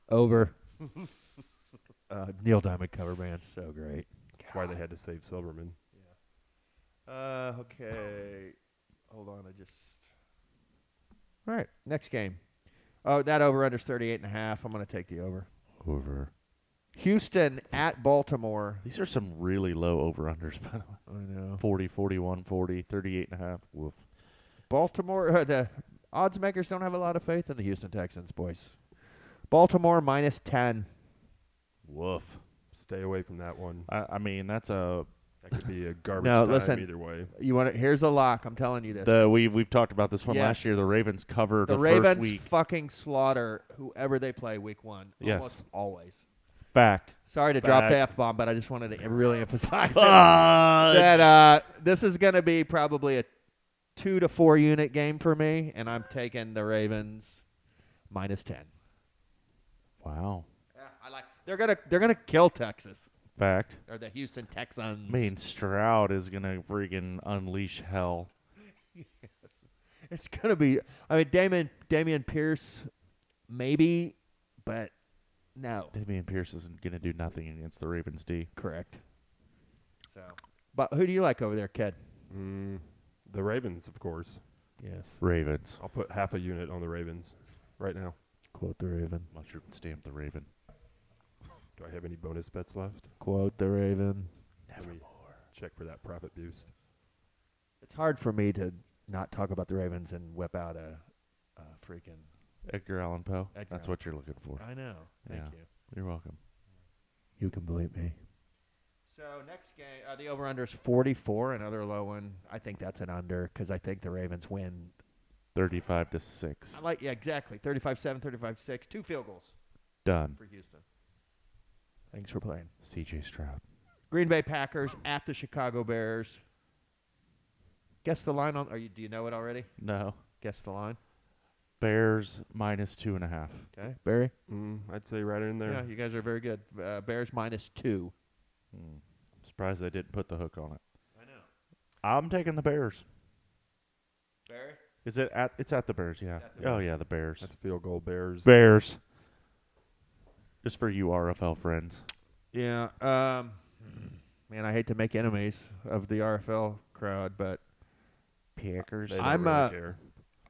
Over. Neil Diamond cover band, so great. That's why they had to save Silverman. Okay. Hold on, All right, next game. Oh, that over-under's 38.5. I'm going to take the over. Over. Houston at Baltimore. These are some really low over-unders, by the way. I know. 40, 41, 40, 38.5. Woof. Baltimore, the odds makers don't have a lot of faith in the Houston Texans, boys. Baltimore -10. Woof. Stay away from that one. I mean, that's a. That could be a garbage No, time listen. either way. You want Here's a lock. I'm telling you this. We've talked about this one Yes. last year. The Ravens covered the first Ravens week. fucking slaughter whoever they play week 1. Yes. Almost always. Fact. Sorry to drop the Fact. F-bomb, but I just wanted to really emphasize Fudge. that this is going to be probably a 2 to 4 unit game for me, and I'm taking the Ravens -10. Wow. Yeah, I like. They're gonna kill Texas Fact. or the Houston Texans. I mean, Stroud is going to freaking unleash hell. It's gonna be. I mean, Damian Pierce, maybe, but no. Dameon Pierce isn't going to do nothing against the Ravens D. Correct. So, but who do you like over there, Ked? The Ravens, of course. Yes. Ravens. I'll put half a unit on the Ravens right now. Quote the Raven. Mushroom stamp the Raven. Do I have any bonus bets left? Quote the Raven. Let me check for that profit boost. It's hard for me to not talk about the Ravens and whip out a freaking. Edgar Allan Poe. Edgar That's Allan what you're looking for. I know. Thank Yeah. you. You're welcome. You can believe me. So next game, the over/under is 44, another low one. I think that's an under because I think the Ravens win. 35-6. Exactly. 35-7, 35-6, 2 field goals Done. for Houston. Thanks for playing. CJ Stroud. Green Bay Packers at the Chicago Bears. Guess the line on. Do you know it already? No. Guess the line. Bears -2.5. Okay, Barry. I'd say right in there. Yeah, you guys are very good. Bears -2. Surprised they didn't put the hook on it. I know. I'm taking the Bears. Barry. Is it at? It's at the Bears. Yeah. Oh yeah, the Bears. That's field goal Bears. Bears. Just for you RFL friends. Yeah. Man, I hate to make enemies of the RFL crowd, but Packers. They don't I'm really care.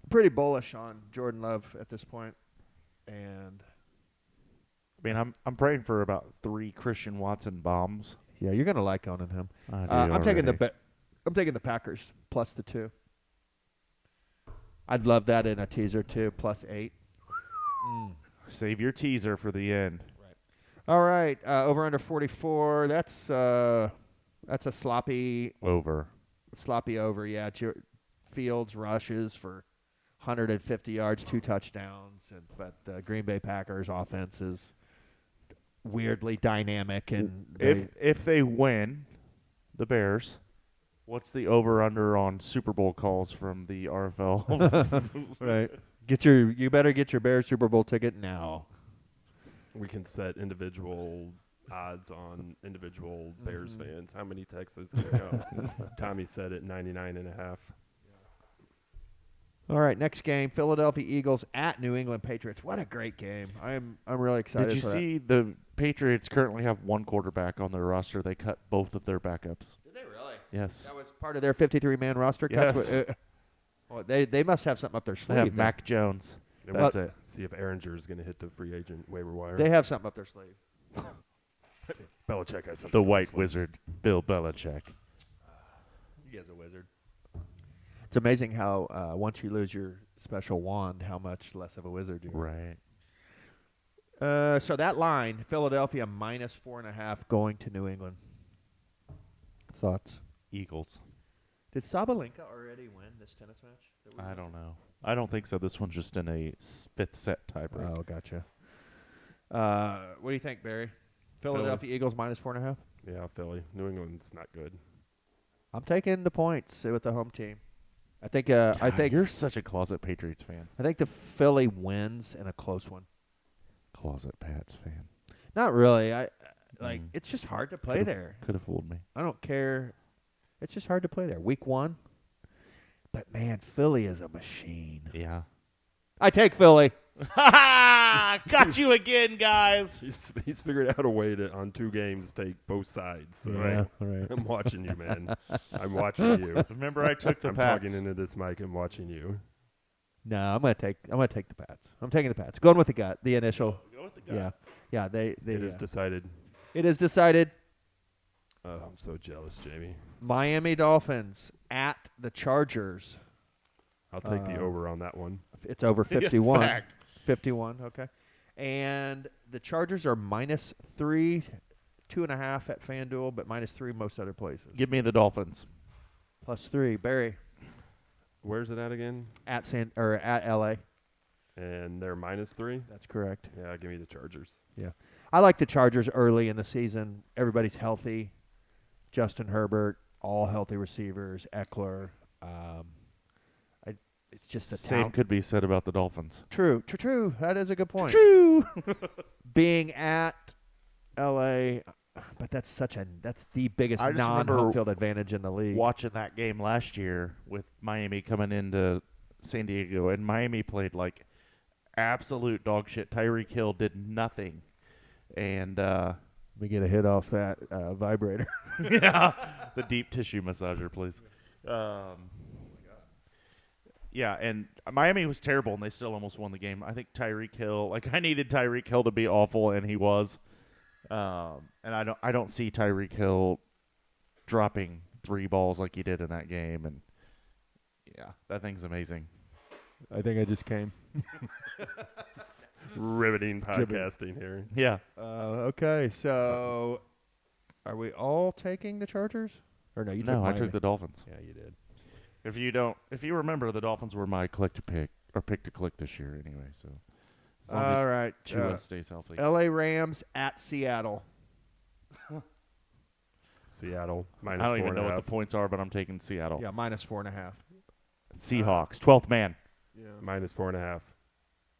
pretty bullish on Jordan Love at this point, and I mean, I'm praying for about 3 Christian Watson bombs. yeah, you're gonna like owning him. I do I'm taking already. I'm taking the Packers plus the 2. I'd love that in a teaser too, +8. Save your teaser for the end. All right, over under 44. That's a sloppy Over. over. Yeah, Fields rushes for 150 yards, 2 touchdowns, but the Green Bay Packers offense is weirdly dynamic. And If they win, the Bears, what's the over under on Super Bowl calls from the RFL? right, you better get your Bears Super Bowl ticket now. We can set individual odds on individual Bears fans. How many Texans can go? Tommy said it 99.5. All right, next game: Philadelphia Eagles at New England Patriots. What a great game! I'm really excited. Did you for see the Patriots currently have 1 quarterback on their roster? They cut both of their backups. Did they really? Yes. That was part of their 53-man roster cut. Yes. Well, they must have something up their They sleeve. have then. Mac Jones. And That's we'll it. See if Ehringer is going to hit the free agent waiver wire. They have something up their sleeve. Belichick has something. The up his White sleeve. Wizard, Bill Belichick. You guys a wizard. It's amazing how once you lose your special wand, how much less of a wizard you are. Right. So that line, Philadelphia -4.5 going to New England. Thoughts? Eagles. Did Sabalenka already win this tennis match? I don't know. I don't think so. This one's just in a 5th set tiebreak. Oh, gotcha. What do you think, Barry? Philadelphia Eagles -4.5. Yeah, Philly. New England's not good. I'm taking the points with the home team. I think. God, you're such a closet Patriots fan. I think the Philly wins in a close one. Closet Pats fan. Not really. It's just hard to play there. Could have fooled me. I don't care. It's just hard to play there. Week 1. But man, Philly is a machine. Yeah. I take Philly. Got you again, guys. He's figured out a way to, on 2 games, take both sides. So right. I'm watching you, man. I'm watching you. Remember, I took the I'm Pats. talking into this mic and watching you. No, I'm gonna take the Pats. I'm taking the Pats. Going with the gut. The initial. Go with the gut. Yeah. They It is decided. It is decided. I'm so jealous, Jamie. Miami Dolphins at the Chargers. I'll take the over on that one. It's over 51. Fact. 51. Okay. And the Chargers are -3, 2.5 at FanDuel, but -3 most other places. Give me the Dolphins. +3. Barry Where's it at again? at LA. And they're -3? That's correct. Yeah, give me the Chargers. Yeah. I like the Chargers early in the season. Everybody's healthy. Justin Herbert, all healthy receivers. Eckler. It's just a Same talent. could be said about the Dolphins. True. That is a good point. True. Being at LA, but that's the biggest I just non-home remember field advantage in the league. Watching that game last year with Miami coming into San Diego, and Miami played like absolute dog shit. Tyreek Hill did nothing. And Let me get a hit off that vibrator. yeah, the deep tissue massager, please. Yeah, and Miami was terrible, and they still almost won the game. I think Tyreek Hill, I needed Tyreek Hill to be awful, and he was. And I don't see Tyreek Hill dropping 3 balls like he did in that game, and yeah, that thing's amazing. I think I just came. Riveting podcasting here. Yeah. Okay, so are we all taking the Chargers? Or no, you took No, I Miami. took the Dolphins. Yeah, you did. If you remember, the Dolphins were my pick to click this year anyway. So as long All as right. Chua stays healthy. LA Rams at Seattle. Seattle, I don't even know what -4.5. the points are, but I'm taking Seattle. Yeah, -4.5. Seahawks, 12th man. Yeah. Minus 4.5.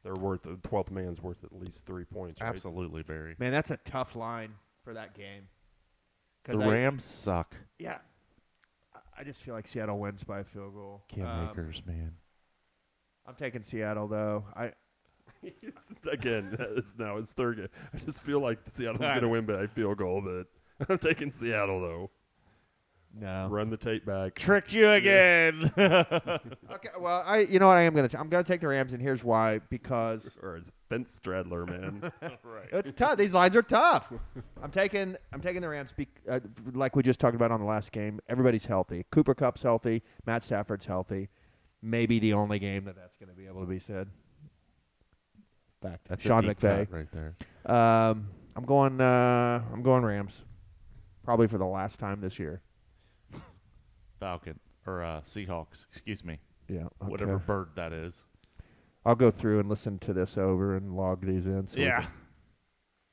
They're worth the 12th man's worth at least 3 points. Right? Absolutely, Barry. Man, that's a tough line for that game. The Rams suck. Yeah. I just feel like Seattle wins by a field goal. Cam Akers, man. I'm taking Seattle, though. Again, it's third game. I just feel like Seattle's going to win by a field goal, but I'm taking Seattle, though. No. Run the tape back. Tricked you again. Okay, well, you know what I'm going to take the Rams, and here's why. Because Or it's Vince Stradler, man. Right. it's tough. These lines are tough. I'm taking the Rams, like we just talked about on the last game. Everybody's healthy. Cooper Kupp's healthy. Matt Stafford's healthy. Maybe the only game that's going to be able to be said. Fact. That's Sean a deep McVay. cut right there. I'm going Rams. Probably for the last time this year. Falcon or Seahawks. Excuse me. Yeah. Okay. Whatever bird that is. I'll go through and listen to this over and log these in. So Yeah.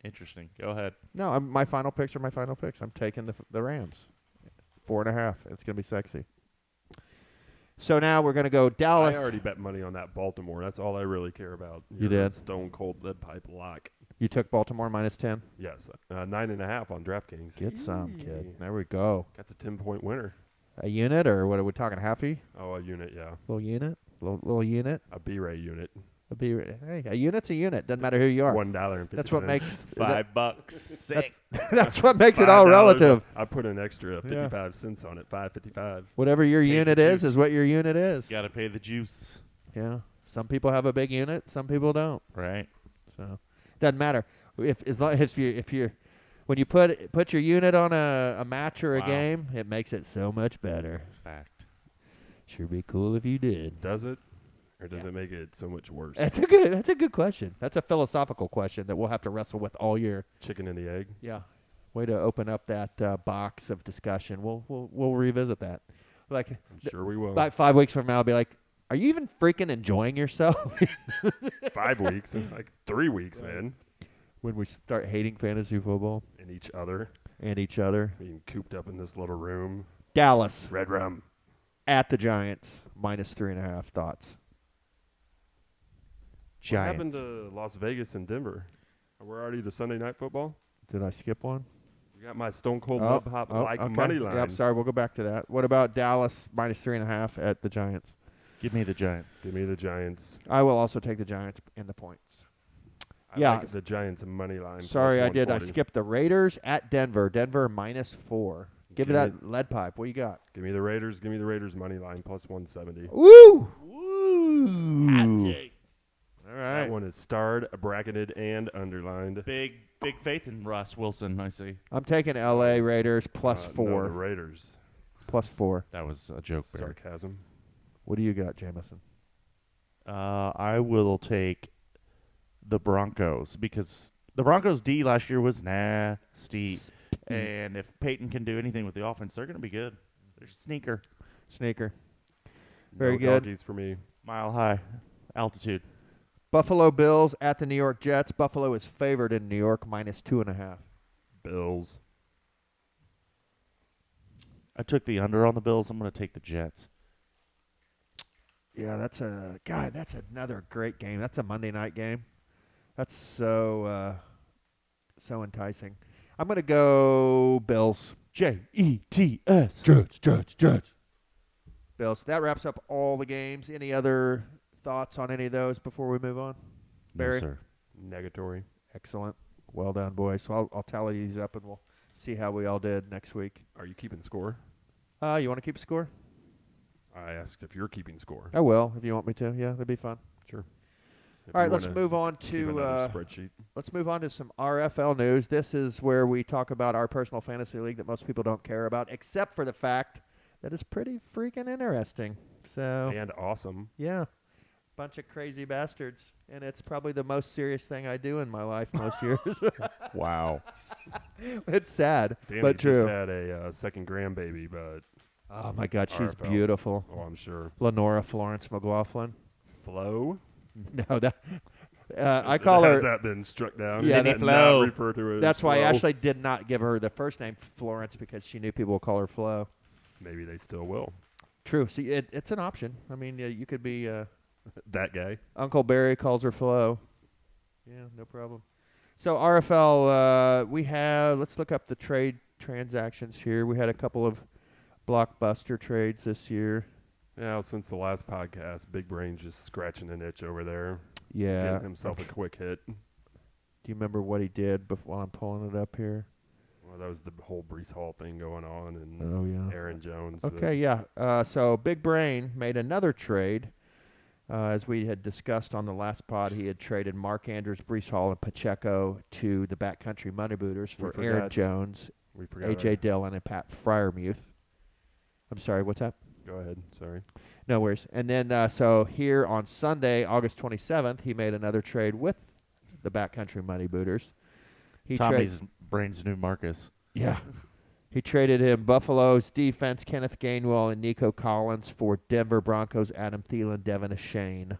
Interesting. Go ahead. No, my final picks are my final picks. I'm taking the Rams. 4.5. It's going to be sexy. So now we're going to go Dallas. I already bet money on that Baltimore. That's all I really care about. You did? Stone cold lead pipe lock. You took Baltimore minus 10? Yes. 9.5 on DraftKings. Get some, kid. There we go. Got the 10-point winner. A unit, or what are we talking, halfy? Oh, a unit, yeah. Little unit? Little unit? A B-Ray unit. Hey, a unit's a unit. Doesn't matter who you are. $1.50. That's what makes $5. Sick. that's what makes it all relative. I put an extra 55 cents on it. $5.55. Whatever your Pay the unit juice. is what your unit is. Got to pay the juice. Yeah. Some people have a big unit. Some people don't. Right. So doesn't matter. If you're when you put your unit on a match or a Wow. game, it makes it so much better. Fact. Sure be cool if you did. Does it? Or does it make it so much worse? That's a good question. That's a philosophical question that we'll have to wrestle with all year. Chicken and the egg? Yeah. Way to open up that box of discussion. We'll revisit that. Like I'm sure we will. about 5 weeks from now, I'll be like, are you even freaking enjoying yourself? 5 weeks. Like 3 weeks, man. When we start hating fantasy football And each other. and each other. Being cooped up in this little room. Dallas Red rum. at the Giants, minus 3.5. Thoughts? What happened to Las Vegas and Denver? We're already to Sunday night football? Did I skip one? You got my Stone Cold Love Hop like okay. money line. Yeah, I'm sorry. We'll go back to that. What about Dallas, minus 3.5 at the Giants? Give me the Giants. Give me the Giants. I will also take the Giants in the points. I Yeah. like the Giants money line. Sorry, plus I did. I 140. skipped the Raiders at Denver. Denver minus 4. Give me that lead pipe. What you got? Give me the Raiders. Give me the Raiders money line plus 170. Woo! Woo! All right. That one is starred, bracketed, and underlined. Big faith in Russ Wilson, I see. I'm taking L.A. Raiders plus No, 4. the Raiders. Plus 4. That was a joke, Barry. Sarcasm. What do you got, Jameson? I will take the Broncos because the Broncos D last year was nasty. And if Peyton can do anything with the offense, they're going to be good. They're sneaker. Sneaker. Very No good. doggies for me. Mile high altitude. Buffalo Bills at the New York Jets. Buffalo is favored in New York, minus 2.5. Bills. I took the under on the Bills. I'm going to take the Jets. Yeah, that's another great game. That's a Monday night game. That's so enticing. I'm going to go Bills. Jets. Jets. Bills. That wraps up all the games. Any other thoughts on any of those before we move on? Barry? No, sir. Negatory. Excellent. Well done, boys. So I'll tally these up and we'll see how we all did next week. Are you keeping score? You want to keep a score? I asked if you're keeping score. I will, if you want me to. Yeah, that'd be fun. Sure. If All right, you let's wanna move on keep to another spreadsheet. let's move on to some RFL news. This is where we talk about our personal fantasy league that most people don't care about, except for the fact that it's pretty freaking interesting. So And awesome. yeah, bunch of crazy bastards, and it's probably the most serious thing I do in my life most years. Wow. It's sad, Danny but true. just had a second grandbaby, but Oh my God, she's RFL. beautiful. oh, I'm sure. Lenora Florence McLaughlin. Flo? No, that I call Has her. that been struck down? Yeah, Is that- that Flo. not referred to as That's why Flo? Ashley did not give her the first name Florence because she knew people would call her Flo. Maybe they still will. True. See, it's an option. I mean, you could be That guy. Uncle Barry calls her Flo. Yeah, no problem. So RFL, let's look up the trade transactions here. We had a couple of blockbuster trades this year. Yeah, since the last podcast, Big Brain's just scratching an itch over there. Yeah. Getting himself a quick hit. Do you remember what he did while I'm pulling it up here? Well, that was the whole Brees Hall thing going on and Oh, yeah. Aaron Jones. Okay, yeah. So Big Brain made another trade. As we had discussed on the last pod, he had traded Mark Andrews, Brees Hall, and Pacheco to the Backcountry Money Booters for Aaron Jones, A.J. Dillon, and Pat Fryermuth. I'm sorry, what's that? Go ahead. Sorry. No worries. And then, so here on Sunday, August 27th, he made another trade with the Backcountry Money Booters. Tommy's Brain's new Marcus. Yeah. He traded him Buffalo's defense, Kenneth Gainwell and Nico Collins, for Denver Broncos, Adam Thielen, Devin Ashane.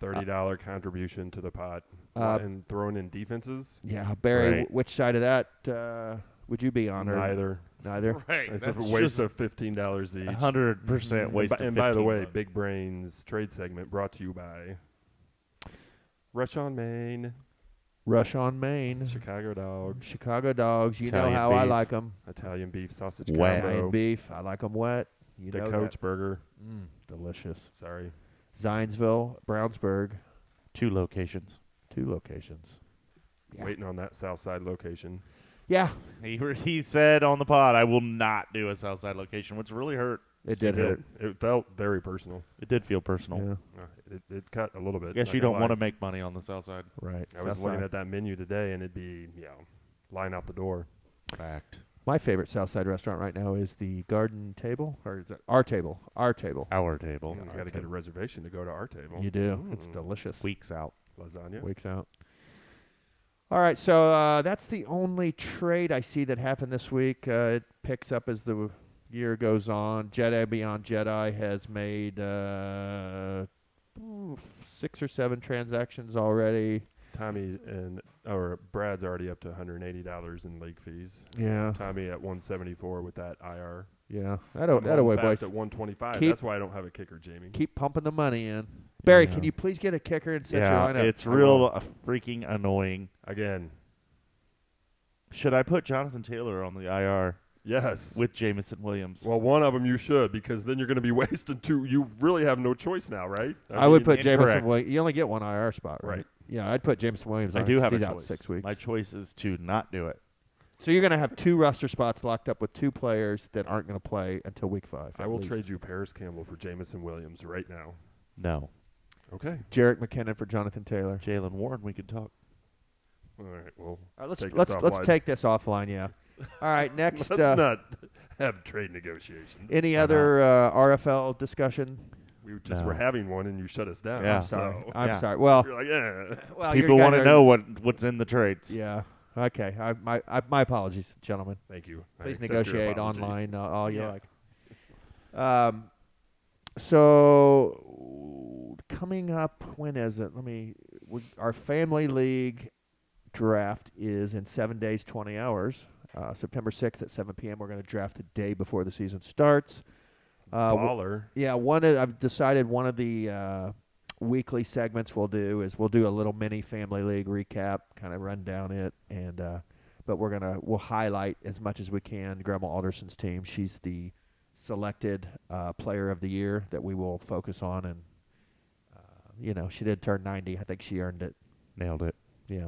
$30 contribution to the pot. And thrown in defenses? Yeah, Barry, Right. which side of that would you be on? Neither. Neither? Right. It's That's a waste just of $15 each. 100% waste of And by the way, $15. Big Brains trade segment brought to you by Rush on Main, Rush on Main. Chicago Dogs, Chicago Dogs. You Italian know how I beef. like them. Italian beef sausage Wet. combo, Italian beef. I like them wet. You the know Coach that. Burger. Delicious. Sorry. Zionsville, Brownsburg. 2 locations. 2 locations. Yeah. Waiting on that South Side location. Yeah, He said on the pod, I will not do a Southside location, which really hurt. it did hurt. It felt very personal. It did feel personal. Yeah, It cut a little bit. I guess not you gonna don't want to lie. make money on the Southside. right. I was looking at that menu today, and it'd be, line out the door. Fact. My favorite Southside restaurant right now is the Garden Table, or is it Our Table? Our Table. Our table. You got to get a reservation to go to our table. You do. It's delicious. Weeks out. Lasagna. Weeks out. All right, so that's the only trade I see that happened this week. It picks up as the year goes on. Jedi Beyond Jedi has made 6 or 7 transactions already. Tommy or Brad's already up to $180 in league fees. Yeah, Tommy at 174 with that IR. yeah. I'm That holding way, fast boys. at 125. Keep- That's why I don't have a kicker, Jamie. Keep pumping the money in. Barry, Yeah. can you please get a kicker and set your Yeah, lineup? it's real freaking annoying. Again, Should I put Jonathan Taylor on the IR yes. with Jamison Williams? Well, one of them you should, because then you're going to be wasting 2. You really have no choice now, right? I would mean, put Jameson incorrect. Williams. You only get one IR spot, right? Right. Yeah, I'd put Jameson Williams I on do have a he's out choice. 6 weeks. My choice is to not do it. So you're going to have 2 roster spots locked up with 2 players that aren't going to play until week 5. I at will least. trade you Paris Campbell for Jamison Williams right now. No. Okay. Jarek McKinnon for Jonathan Taylor. Jalen Warren, we could talk. All right. Well, All right, take let's this let's offline. take this offline. Yeah. All right. Next. Let's not have trade negotiations. Any other RFL discussion? We just No. were having one, and you shut us down. Yeah. I'm sorry. So I'm Yeah. sorry. Well, you're like, yeah. well, People want want to know what's in the trades. Yeah. Okay. My apologies, gentlemen. Thank you. I Please accept your negotiate apology. online all you Yeah. like. So coming up, when is it? Our family league draft is in 7 days, 20 hours. September 6th at 7 p.m. We're going to draft the day before the season starts. Baller. I've decided one of the weekly segments we'll do a little mini family league recap, kind of run down it, and but we'll highlight as much as we can Grandma Alderson's team. She's the selected player of the year that we will focus on, and she did turn 90. I think she earned it. Nailed it. Yeah.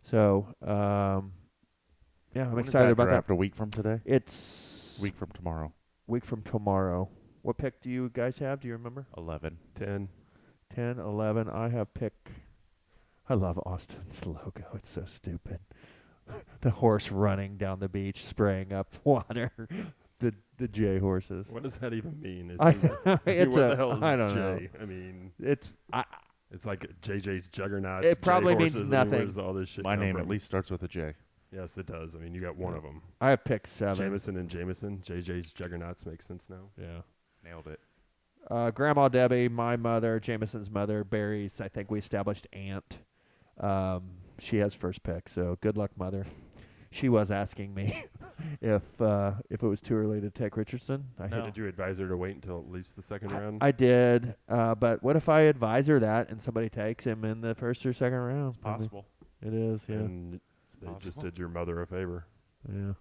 So I'm When is excited about draft? that. A week from today? It's Week from tomorrow. week from tomorrow. What pick do you guys have? Do you remember? 11. 10. 10, 11. I have pick. I love Austin's logo. It's so stupid. The horse running down the beach, spraying up water. The J horses. What does that even mean? Is I he- it's what a- the hell is I don't J? know. I mean, It's it's like JJ's Juggernauts. It probably J means horses, nothing. Where does all this shit My come name from? at least starts with a J. Yes, it does. I mean, you got one of them. I have pick 7. Jameson and Jameson. JJ's Juggernauts makes sense now. Yeah. Nailed it. Grandma Debbie, my mother, Jameson's mother, Barry's. I think we established aunt. She has first pick, so good luck, mother. she was asking me if it was too early to take Richardson. Did you advise her to wait until at least the second round? I did, but what if I advise her that and somebody takes him in the first or second round? It's possible. It is, yeah. And they just did your mother a favor. Yeah.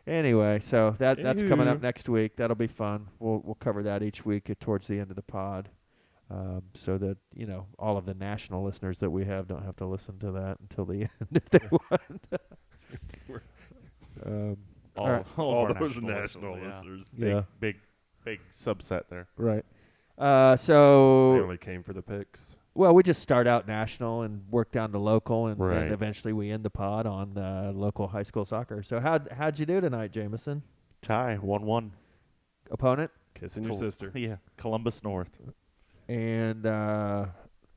Anyway, so that's coming up next week. That'll be fun. We'll cover that each week towards the end of the pod, so that all of the national listeners that we have don't have to listen to that until the end if they want. All those national listeners. Yeah. Big subset there. Right. They So only came for the picks. well, we just start out national and work down to local, and Right. then eventually we end the pod on local high school soccer. So how'd you do tonight, Jameson? Tie 1-1. Opponent Kissing your sister. Yeah, Columbus North. and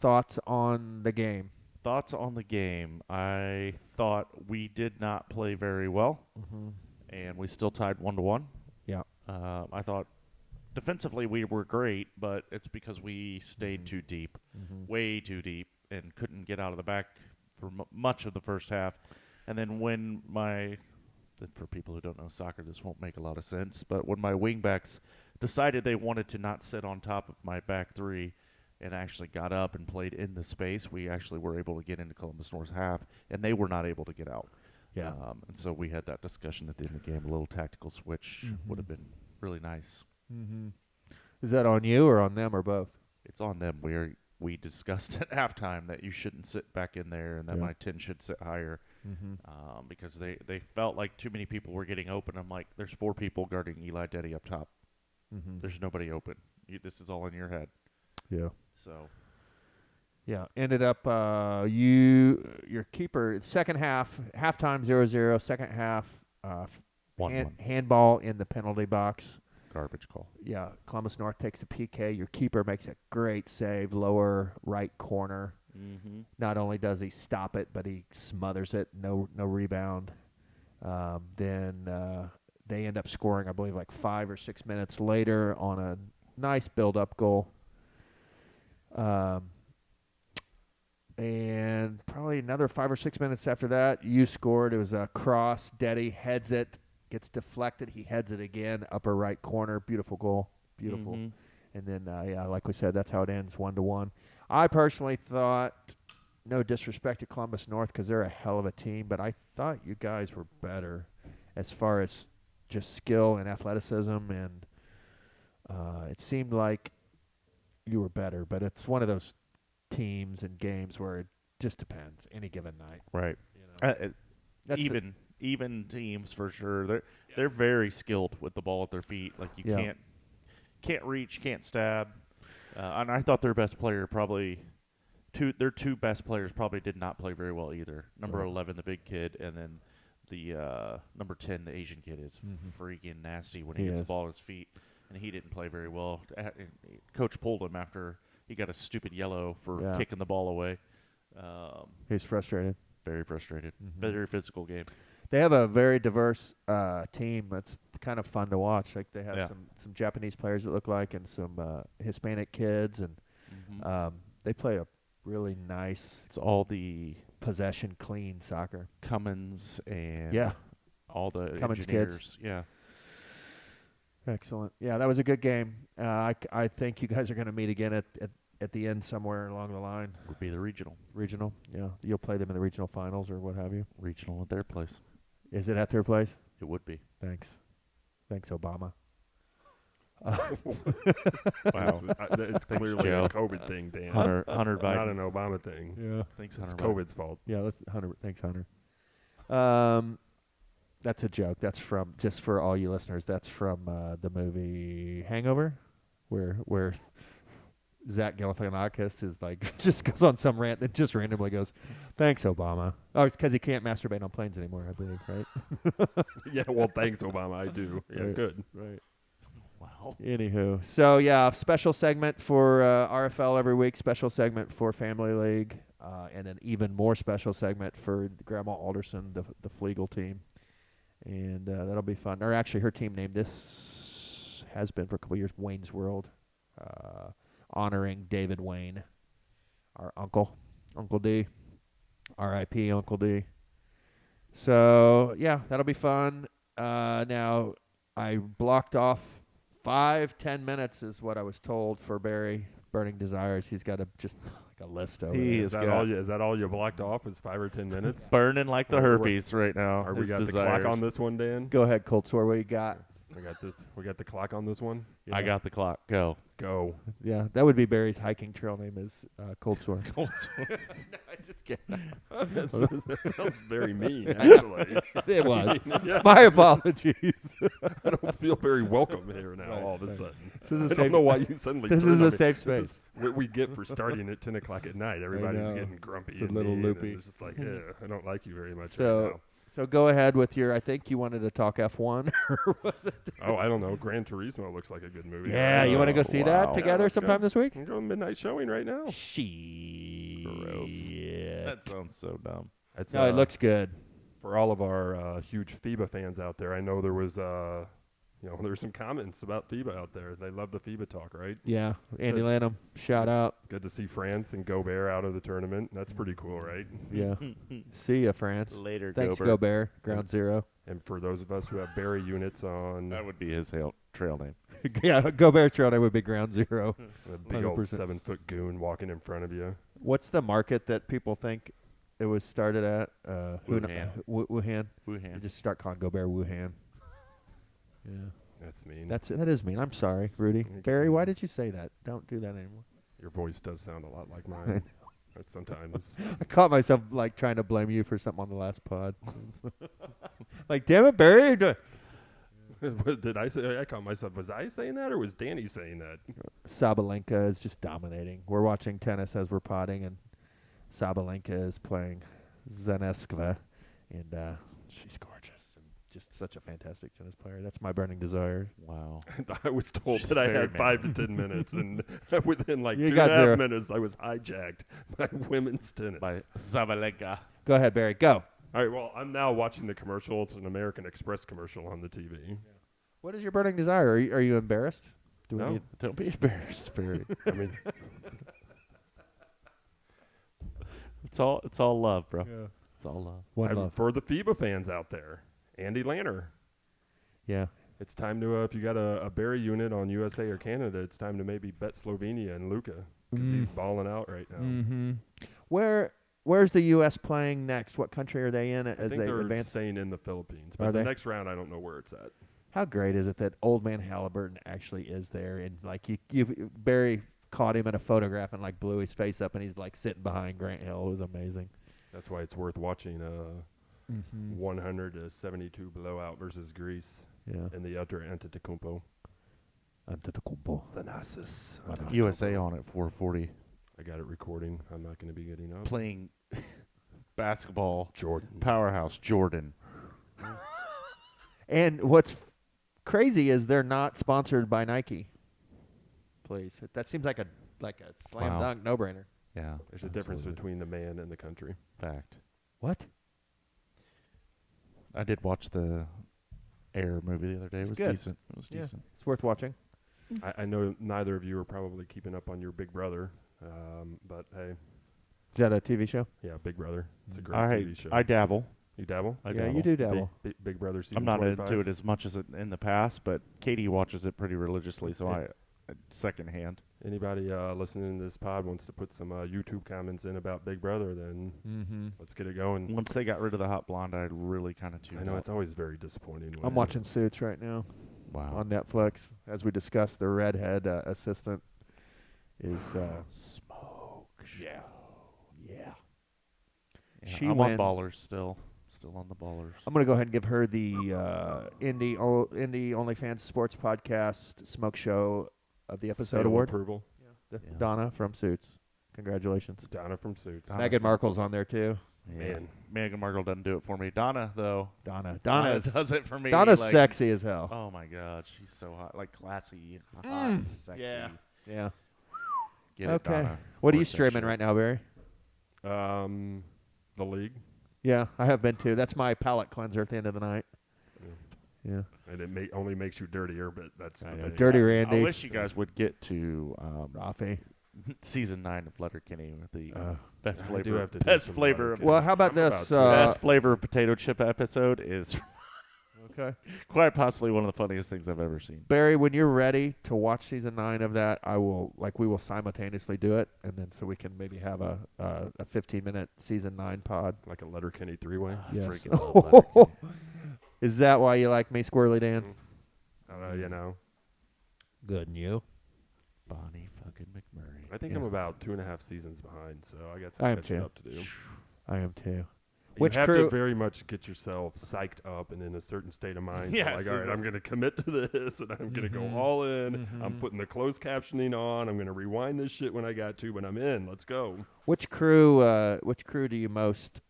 thoughts on the game? Thoughts on the game? I thought we did not play very well, and we still tied 1-1. Yeah. I thought defensively we were great, but it's because we stayed too deep, way too deep, and couldn't get out of the back for much of the first half. And then when for people who don't know soccer, this won't make a lot of sense, but when my wingbacks decided they wanted to not sit on top of my back three and actually got up and played in the space, we actually were able to get into Columbus North's half, and they were not able to get out. Yeah. And so we had that discussion at the end of the game. A little tactical switch would have been really nice. Is that on you or on them or both? It's on them. We discussed at halftime that you shouldn't sit back in there and that my 10 should sit higher because they felt like too many people were getting open. I'm like, there's 4 people guarding Eli Deddy up top. There's nobody open. This is all in your head. Yeah. So. Yeah. Ended up your keeper second halftime 0-0, second half 1-1. handball in the penalty box. Garbage call. Yeah, Columbus North takes a PK. Your keeper makes a great save, lower right corner. Not only does he stop it, but he smothers it. No rebound. Then they end up scoring, I believe, like 5 or 6 minutes later on a nice build-up goal. And probably another 5 or 6 minutes after that, you scored. It was a cross. Deddy heads it. Gets deflected. He heads it again, upper right corner. Beautiful goal. Beautiful. And then, like we said, that's how it ends, 1-1. I personally thought, no disrespect to Columbus North because they're a hell of a team, but I thought you guys were better as far as just skill and athleticism, and it seemed like you were better. But it's one of those teams and games where it just depends any given night. Right. That's even teams for sure. They're very skilled with the ball at their feet. Like you can't reach, can't stab. And I thought their best player their 2 best players probably did not play very well either. Number 11, the big kid, and then the number 10, the Asian kid, is freaking nasty when he gets the ball at his feet, and he didn't play very well. Coach pulled him after he got a stupid yellow for kicking the ball away. He's frustrated. Very frustrated. Very physical game. They have a very diverse team. That's kind of fun to watch. Like they have some Japanese players that look like, and some Hispanic kids, and they play a really nice. It's all the possession, clean soccer. Cummins and all the Cummins engineers. kids. Yeah. Excellent. Yeah, that was a good game. I think you guys are going to meet again at the end somewhere along the line. Would be the regional. Regional, yeah. You'll play them in the regional finals or what have you. Regional at their place. Is it at their place? It would be. Thanks, Obama. Wow, it's clearly Joe. a COVID thing, Dan. Hunter Biden. Not an Obama thing. Yeah, Thanks, It's Hunter COVID's fault. yeah. Thanks, Hunter. That's a joke. That's from, just for all you listeners, that's from the movie Hangover, where Zach Galifianakis is like just goes on some rant that just randomly goes, "Thanks, Obama." Oh, it's because he can't masturbate on planes anymore, I believe, right? Yeah, well, thanks, Obama. I do. Yeah, Right. good. Right. Wow. Anywho, so yeah, special segment for RFL every week, special segment for Family League, and an even more special segment for Grandma Alderson, the Flegel team. And that'll be fun. Or actually, her team name this has been for a couple years, Wayne's World, honoring David Wayne, our uncle, Uncle D, R.I.P. Uncle D. So yeah, that'll be fun. Now I blocked off 5-10 minutes is what I was told for Barry Burning Desires. He's got just like a list over He there. is Is that all you blocked off? Was 5 or 10 minutes? burning like the Or what- herpes right now. Or we his got the desires. clock on this one, Dan? Go ahead, Colts. What you got? We got the clock on this one. Yeah. I got the clock. Go. Go. Yeah, that would be Barry's hiking trail name is Cold Sore. Colts. No, I just kidding. That sounds very mean, actually. It was. Yeah. My apologies. I don't feel very welcome here now. Right, All of a right. sudden, This is a I safe- don't know why you suddenly. This turned is on a me. safe This space. is what we get for starting at 10 o'clock at night. Everybody's know. getting grumpy. It's a and little mean, and loopy. It's just like, yeah, I don't like you very much So- right now. So go ahead with your. I think you wanted to talk F1, or was it? Oh, I don't know. Gran Turismo looks like a good movie. Yeah, you want to go see that wow. together Yeah, sometime this week? I'm going midnight showing right now. Gross. Shit. That sounds so dumb. That's, No, it looks good. for all of our huge FIBA fans out there. I know there was, there's some comments about FIBA out there. They love the FIBA talk, right? Yeah, Andy That's- Lanham, shout out. Good to see France and Gobert out of the tournament. That's pretty cool, right? Yeah, see ya, France. Later, Thanks, Gobert. Gobert. Ground zero. And for those of us who have Barry units on That would be his trail name. Yeah, Gobert's trail name would be Ground Zero. a big old 100%. 7-foot goon walking in front of you. What's the market that people think it was started at? Wuhan. Wuhan. You Wuhan. just start calling Gobert Wuhan. Yeah, That's mean. that is mean. I'm sorry, Rudy. Barry, why did you say that? Don't do that anymore. Your voice does sound a lot like mine. Sometimes. I caught myself like trying to blame you for something on the last pod. Like, damn it, Barry. What did I say? I caught myself. Was I saying that or was Danny saying that? Sabalenka is just dominating. We're watching tennis as we're potting, and Sabalenka is playing Zaneskva, and she's gorgeous and just such a fantastic tennis player. That's my burning desire. Wow. I was told She's that I very had 5 to 10 minutes, and within like You 2.5 got zero. minutes, I was hijacked by women's tennis. By Zabalenka. Go ahead, Barry. Go. All right, well, I'm now watching the commercial. It's an American Express commercial on the TV. What is your burning desire? Are you embarrassed? Do we No. need- Don't be embarrassed, Barry. I mean, It's all love, bro. It's all love. One love. for the FIBA fans out there, Andy Lanner. Yeah. It's time to, if you got a Barry unit on USA or Canada, it's time to maybe bet Slovenia and Luka because he's balling out right now. Mm-hmm. Where's the U.S. playing next? What country are they in I as think they they're advance? staying in the Philippines, Are but the they? next round, I don't know where it's at. How great is it that old man Halliburton actually is there, and like you Barry caught him in a photograph and like blew his face up, and he's like sitting behind Grant Hill. It was amazing. That's why it's worth watching 100 to 72 blowout versus Greece Yeah. in the Ultra Antetokounmpo. Antetokounmpo. Thanasis. USA on at 440 I got it recording. I'm not going to be getting up. playing basketball. Jordan. Powerhouse Jordan. And what's crazy is they're not sponsored by Nike. Please, that seems like a slam Wow. dunk, no brainer. Yeah. There's a difference absolutely. between the man and the country. Fact. What? I did watch the Air movie the other day. It It's was good. decent. It was Yeah. decent. It's worth watching. I know neither of you are probably keeping up on your Big Brother, but hey, Is that a TV show? yeah, Big Brother. It's a great I TV show. dabble. You dabble? I yeah, dabble. you do dabble. Big Brother season I'm not 25? into it as much as in the past, but Katie watches it pretty religiously, so Yeah. I secondhand. Anybody listening to this pod wants to put some YouTube comments in about Big Brother, then Mm-hmm. let's get it going. Once they got rid of the hot blonde, I really kind of tuned I know out. it's always very disappointing. I'm watching Suits right now Wow. on Netflix. As we discussed, the redhead assistant is Smoke. yeah. Yeah, She I'm wins. on Ballers still. Still on the Ballers. I'm gonna go ahead and give her the Indy Only Fans Sports podcast smoke show of the episode Seal of award. approval. Yeah. Donna from Suits. Congratulations. Donna from Suits. Donna Meghan from- Markle's on there too. Yeah. Man. Meghan Markle doesn't do it for me. Donna, though. Donna Donna's does it for me. Donna's like, sexy as hell. Oh, my God. She's so hot. Like, classy, hot, sexy. yeah. Yeah. Get it, Okay. Donna. What are you Work that streaming shit. right now, Barry? The league, Yeah, I have been too. That's my palate cleanser at the end of the night. Yeah. and it only makes you dirtier, but that's the I know. thing. Dirty Randy. I wish you guys would get to Rafi. season 9 of Letterkenny with the best I flavor. do have to do best some flavor. Letterkenny. Well, how about I'm this? to. Best flavor of potato chip episode is Okay. quite possibly one of the funniest things I've ever seen. Barry, when you're ready to watch season 9 of that, we will simultaneously do it, and then so we can maybe have a 15-minute season 9 pod. Like a Letterkenny 3-way. Yes. Freaking love Letterkenny. Is that why you like me, Squirrely Dan? You know, Good, and you? Bonnie fucking McMurray. I think Yeah. I'm about 2.5 seasons behind, so I got I am some catching too. up to do. I am too. You Which have crew- to very much get yourself psyched up and in a certain state of mind. Yeah, Yeah, like, so all right, that- I'm going to commit to this, and I'm going to go all in. I'm putting the closed captioning on. I'm going to rewind this shit when I got to, but I'm in. Let's go. Which crew do you most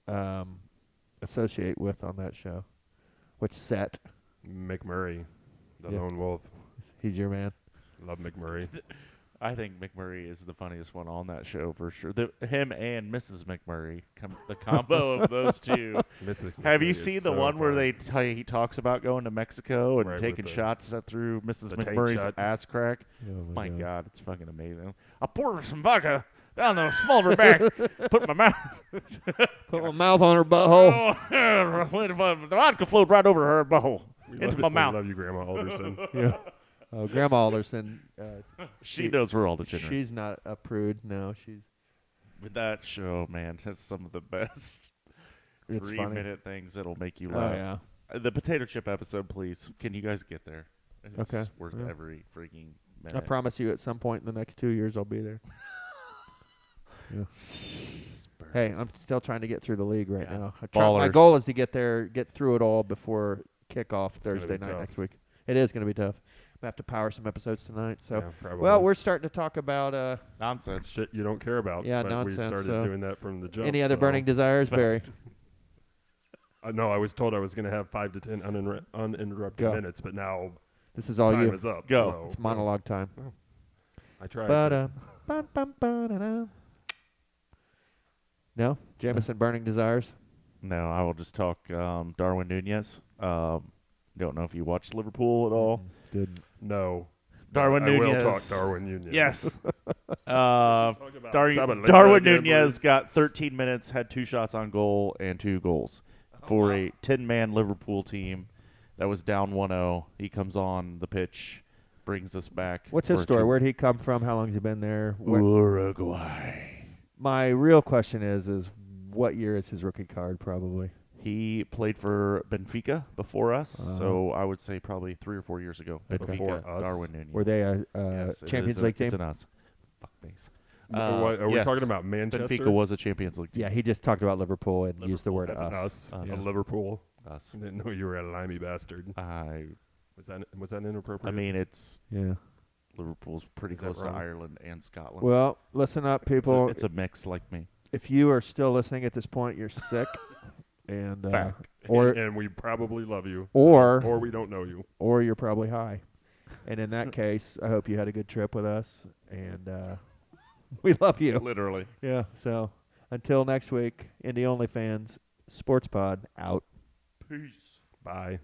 associate with on that show? Which set? McMurray, the Yeah. lone wolf. He's your man. Love McMurray. I think McMurray is the funniest one on that show for sure. Him and Mrs. McMurray, the combo of those two. Mrs. Have you McMurray is seen the so one where funny. he talks about going to Mexico and Right, with taking the- shots through Mrs. the tank McMurray's shot. ass crack? Oh My God, it's fucking amazing. I poured some vodka down the small of her back, put my mouth. Put my mouth on her butthole. The vodka flowed right over her butthole into my We mouth. love you, Grandma Alderson. Yeah. Oh, Grandma Alderson. She knows we're all degenerate. She's not a prude. No, she's. With that show, man, that's some of the best It's funny. 3-minute things that'll make you Oh laugh. yeah. The potato chip episode, please. Can you guys get there? It's Okay. worth Yeah. every freaking minute. I promise you, at some point in the next 2 years, I'll be there. Yeah. Hey, I'm still trying to get through the league right Yeah. now. My Ballers. goal is to get through it all before kickoff gonna Thursday be night tough. next week. It is going to be tough. I have to power some episodes tonight. So, Yeah, probably. well, we're starting to talk about Nonsense. shit you don't care about. Yeah, but nonsense, we started so- doing that from the jump. any other so- burning desires, Barry. No, I was told I was going to have 5 to 10 uninterrupted Go. minutes, but now This is all time you. is up. Go. So, It's monologue time. I tried. Ba-da, no, Jameson burning desires. No, I will just talk Darwin Nunez. Don't know if you watched Liverpool at all. Didn't. No. Darwin I Nunez. will talk Darwin Nunez. Yes. Talk about Darwin Sabaleta Nunez gamblers. got 13 minutes, had 2 shots on goal and 2 goals for a 10-man Liverpool team that was down 1-0. He comes on the pitch, brings us back. What's his for story? 2 Where'd he come from? How long has he been there? Where- Uruguay. My real question is what year is his rookie card? Probably. He played for Benfica before us, Uh-huh. so I would say probably 3 or 4 years ago. Okay. Before Benfica, us? Darwin Nunez. Were they a Yes, it Champions is League It's team? an us. Fuck these. Are we yes. talking about Manchester? Benfica was a Champions League team. Yeah, he just talked about Liverpool and used the word That's us. us. Us. Liverpool. Us. I didn't know you were a limey bastard. Was that inappropriate? I mean, it's Yeah. Liverpool's pretty Is that close to wrong? Ireland and Scotland. Well, listen up, people. it's a mix like me. If you are still listening at this point, you're sick, and Fact. or and we probably love you, or we don't know you. or you're probably high. And in that case, I hope you had a good trip with us, and we love you. Literally. Yeah. So until next week, Indy Only Fans Sports Pod out. Peace. Bye.